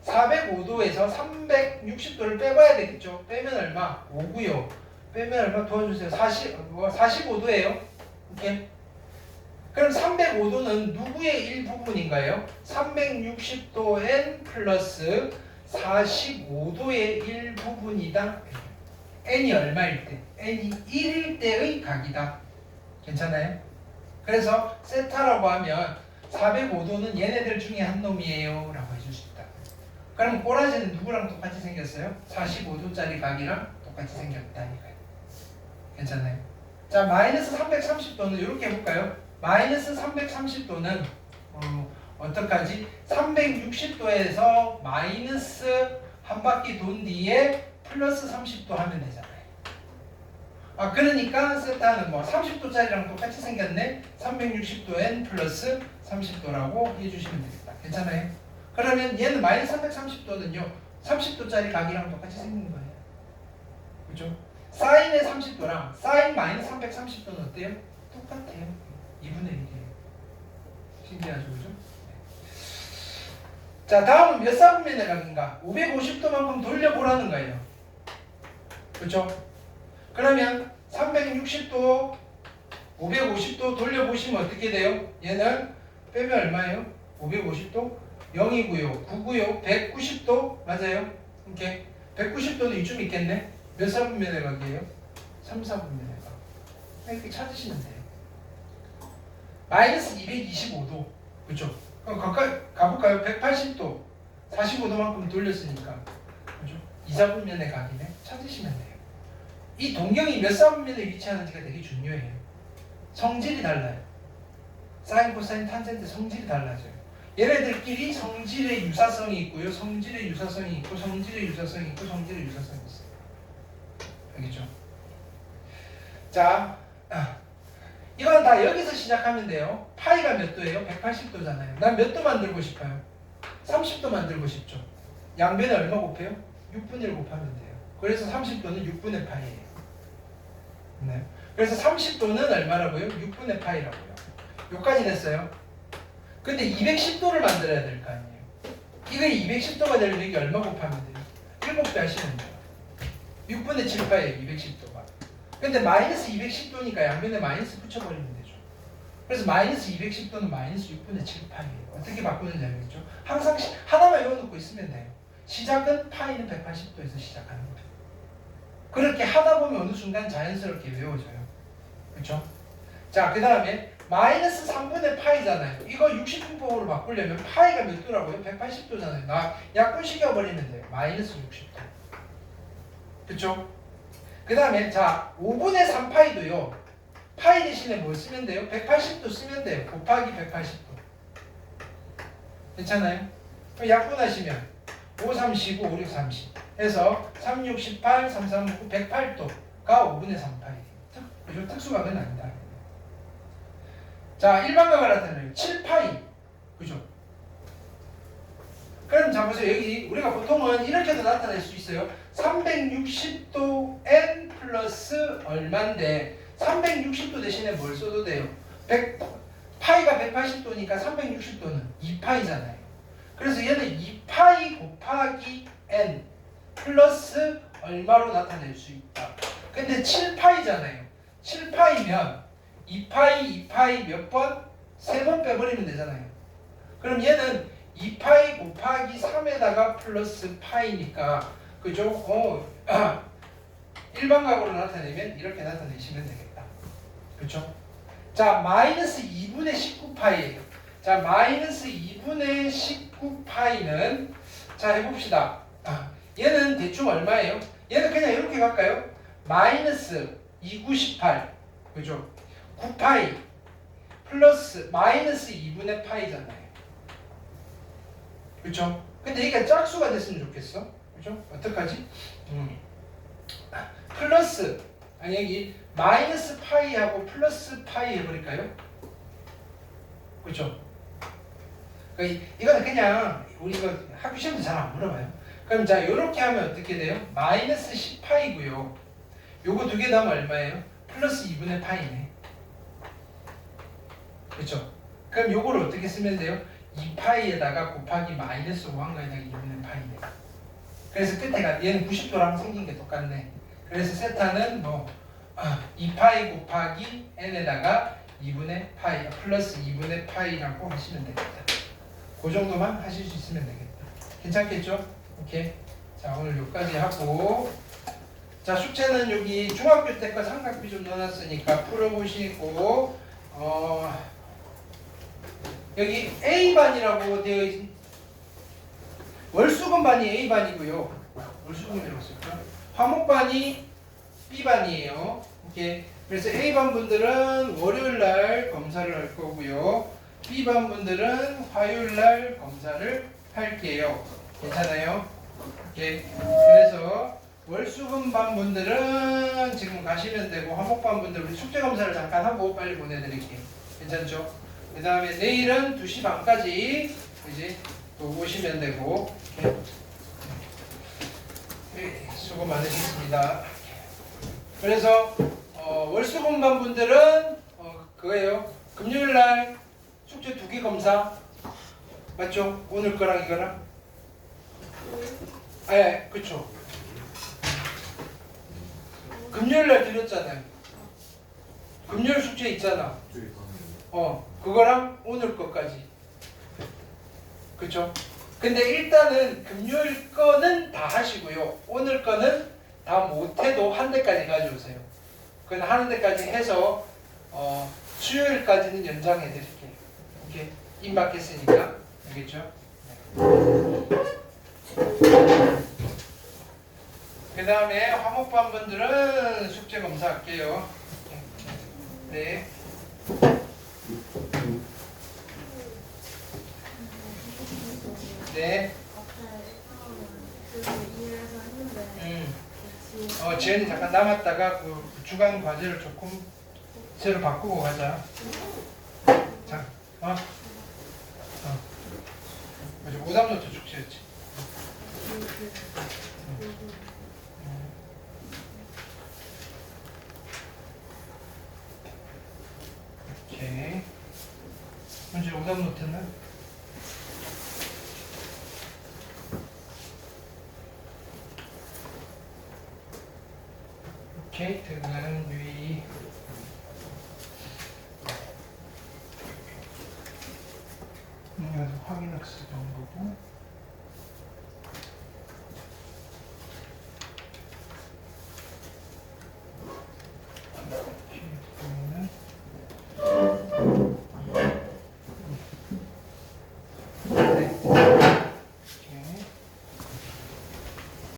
405도에서 360도를 빼봐야 되겠죠? 빼면 얼마? 5고요. 빼면 얼마? 도와주세요. 45도예요. 오케이? 그럼 305도는 누구의 일부분인가요? 360도 n 플러스 45도의 일부분이다. n이 얼마일 때? n이 1일 때의 각이다. 괜찮아요? 그래서 세타라고 하면 405도는 얘네들 중에 한 놈이에요 라고 해줄 수 있다. 그럼 꼬라지는 누구랑 똑같이 생겼어요? 45도짜리 각이랑 똑같이 생겼다 이거예요. 괜찮아요? 자, 마이너스 330도는 이렇게 해볼까요? 마이너스 330도는 어떡하지? 360도에서 마이너스 한 바퀴 돈 뒤에 플러스 30도 하면 되잖아요. 그러니까 세타는 뭐 30도짜리랑 똑같이 생겼네. 360도엔 플러스 30도라고 해주시면 되겠다. 괜찮아요? 그러면 얘는 마이너스 330도는요 30도짜리 각이랑 똑같이 생긴 거예요. 그죠? 사인의 30도랑 사인 마이너스 330도는 어때요? 똑같아요. 2분의 1이에요. 신기하죠, 그죠? 자, 다음은 몇 사분면의 각인가? 550도만큼 돌려보라는 거예요. 그렇죠? 그러면 360도, 550도 돌려보시면 어떻게 돼요? 얘는 빼면 얼마예요? 550도? 0이고요. 9고요. 190도? 맞아요? 이렇게 190도는 이쯤 있겠네? 몇 사분면의 각이에요? 3, 4분면의 각. 이렇게 찾으시면 돼요. 마이너스 225도. 그렇죠? 그럼 가까이 가볼까요? 180도. 45도만큼 돌렸으니까. 그렇죠? 2사분면의 각이네. 찾으시면 돼요. 이 동경이 몇 사분면에 위치하는지가 되게 중요해요. 성질이 달라요. 사인, 코사인, 탄젠트 성질이 달라져요. 얘네들끼리 성질의 유사성이 있고요. 성질의 유사성이 있고 성질의 유사성이 있고 성질의 유사성이 있어요. 알겠죠? 자, 이건 다 여기서 시작하면 돼요. 파이가 몇 도예요? 180도잖아요. 난 몇 도 만들고 싶어요? 30도 만들고 싶죠. 양변에 얼마 곱해요? 6분의 1 곱하면 돼요. 그래서 30도는 6분의 파이예요. 네. 그래서 30도는 얼마라고요? 6분의 파이라고요. 여기까지 됐어요. 근데 210도를 만들어야 될 거 아니에요. 이거 210도가 되려면 이게 얼마 곱하면 돼요? 7배 하시면 돼요. 6분의 7파이에요. 210도가. 근데 마이너스 210도니까 양변에 마이너스 붙여버리면 되죠. 그래서 마이너스 210도는 마이너스 6분의 7파이예요. 어떻게 바꾸는지 알겠죠? 항상 하나만 외워놓고 있으면 돼요. 시작은 파이는 180도에서 시작하는 거예요. 그렇게 하다 보면 어느 순간 자연스럽게 외워져요. 그렇죠? 자, 그 다음에 마이너스 3분의 파이잖아요. 이거 60분법으로 바꾸려면 파이가 몇 도라고요? 180도잖아요. 약분시켜버리면 돼요. 마이너스 60도. 그렇죠? 그 다음에 자 5분의 3파이도요. 파이 대신에 뭘 쓰면 돼요? 180도 쓰면 돼요. 곱하기 180도. 괜찮아요? 약분하시면 5, 3, 15, 5, 6, 30 해서 3, 6, 18, 3, 3, 9, 108도가 5분의 3파이. 그죠? 특수각은 아니다. 자, 일반각을 나타내요. 7파이. 그죠? 그럼 자 보세요. 여기 우리가 보통은 이렇게도 나타낼 수 있어요. 360도 n 플러스 얼마인데 360도 대신에 뭘 써도 돼요? 파이가 180도니까 360도는 2파이잖아요. 그래서 얘는 2파이 곱하기 n 플러스 얼마로 나타낼 수 있다. 근데 7파이잖아요. 7파이면 2파이, 2파이 몇 번? 3번 빼버리면 되잖아요. 그럼 얘는 2파이 곱하기 3에다가 플러스 파이니까 그죠? 일반각으로 나타내면 이렇게 나타내시면 되겠다. 그렇죠? 자, 마이너스 2분의 19파이예요. 자, 마이너스 2분의 19파이는 자, 해봅시다. 얘는 대충 얼마예요? 얘는 그냥 이렇게 갈까요? 마이너스 298 그죠? 9파이 플러스 마이너스 2분의 파이잖아요. 그렇죠? 근데 이게 짝수가 됐으면 좋겠어. 그렇죠? 어떡하지? 플러스 아니 여기 마이너스 파이하고 플러스 파이 해버릴까요? 그렇죠? 이거는 그냥 우리 이거 학교 시험도 잘 안 물어봐요. 그럼 자 이렇게 하면 어떻게 돼요? 마이너스 10파이고요. 요거 두 개 더하면 얼마예요? 플러스 2분의 파이네. 그렇죠? 그럼 요거를 어떻게 쓰면 돼요? 2파이에다가 곱하기 마이너스 5한 거에다가 2분의 파이네. 그래서 끝에가 얘는 90도랑 생긴 게 똑같네. 그래서 세타는 뭐 2파이 곱하기 n에다가 2분의 파이 플러스 2분의 파이라고 하시면 되겠다. 그 정도만 하실 수 있으면 되겠다. 괜찮겠죠? 오케이. 자, 오늘 여기까지 하고 자, 숙제는 여기 중학교 때 거 삼각비 좀 넣어놨으니까 풀어보시고 여기 A반이라고 되어 있 월수금반이 A반이고요. 월수금이라고 쓸까? 화목반이 B반이에요. 이렇게 그래서 A반 분들은 월요일 날 검사를 할 거고요. B반 분들은 화요일 날 검사를 할게요. 괜찮아요? 예. 그래서 월수금반 분들은 지금 가시면 되고 화목반 분들 우리 숙제 검사를 잠깐 하고 빨리 보내드릴게요. 괜찮죠? 그 다음에 내일은 2시 반까지 이제 또 오시면 되고. 네, 수고 많으셨습니다. 그래서 월수금반 분들은 그거예요. 금요일 날 숙제 2개 검사 맞죠? 오늘 거랑 이거랑. 예, 그쵸. 금요일 날 드렸잖아요. 금요일 숙제 있잖아. 그거랑 오늘 거까지. 그쵸? 근데 일단은 금요일 거는 다 하시고요. 오늘 거는 다 못해도 한 대까지 가져오세요. 그건 하는 데까지 해서 수요일까지는 연장해 드릴게요. 이렇게 임박했으니까. 알겠죠? 그 다음에 화목반 분들은 숙제 검사할게요. 네. 네. 지연이 잠깐 남았다가 그 주간 과제를 조금 새로 바꾸고 가자. 자, 맞아, 오답노트 축제였지. 오케이. 문제 오답노트는? 오케이, 등은 유의. 확인학습 정보고.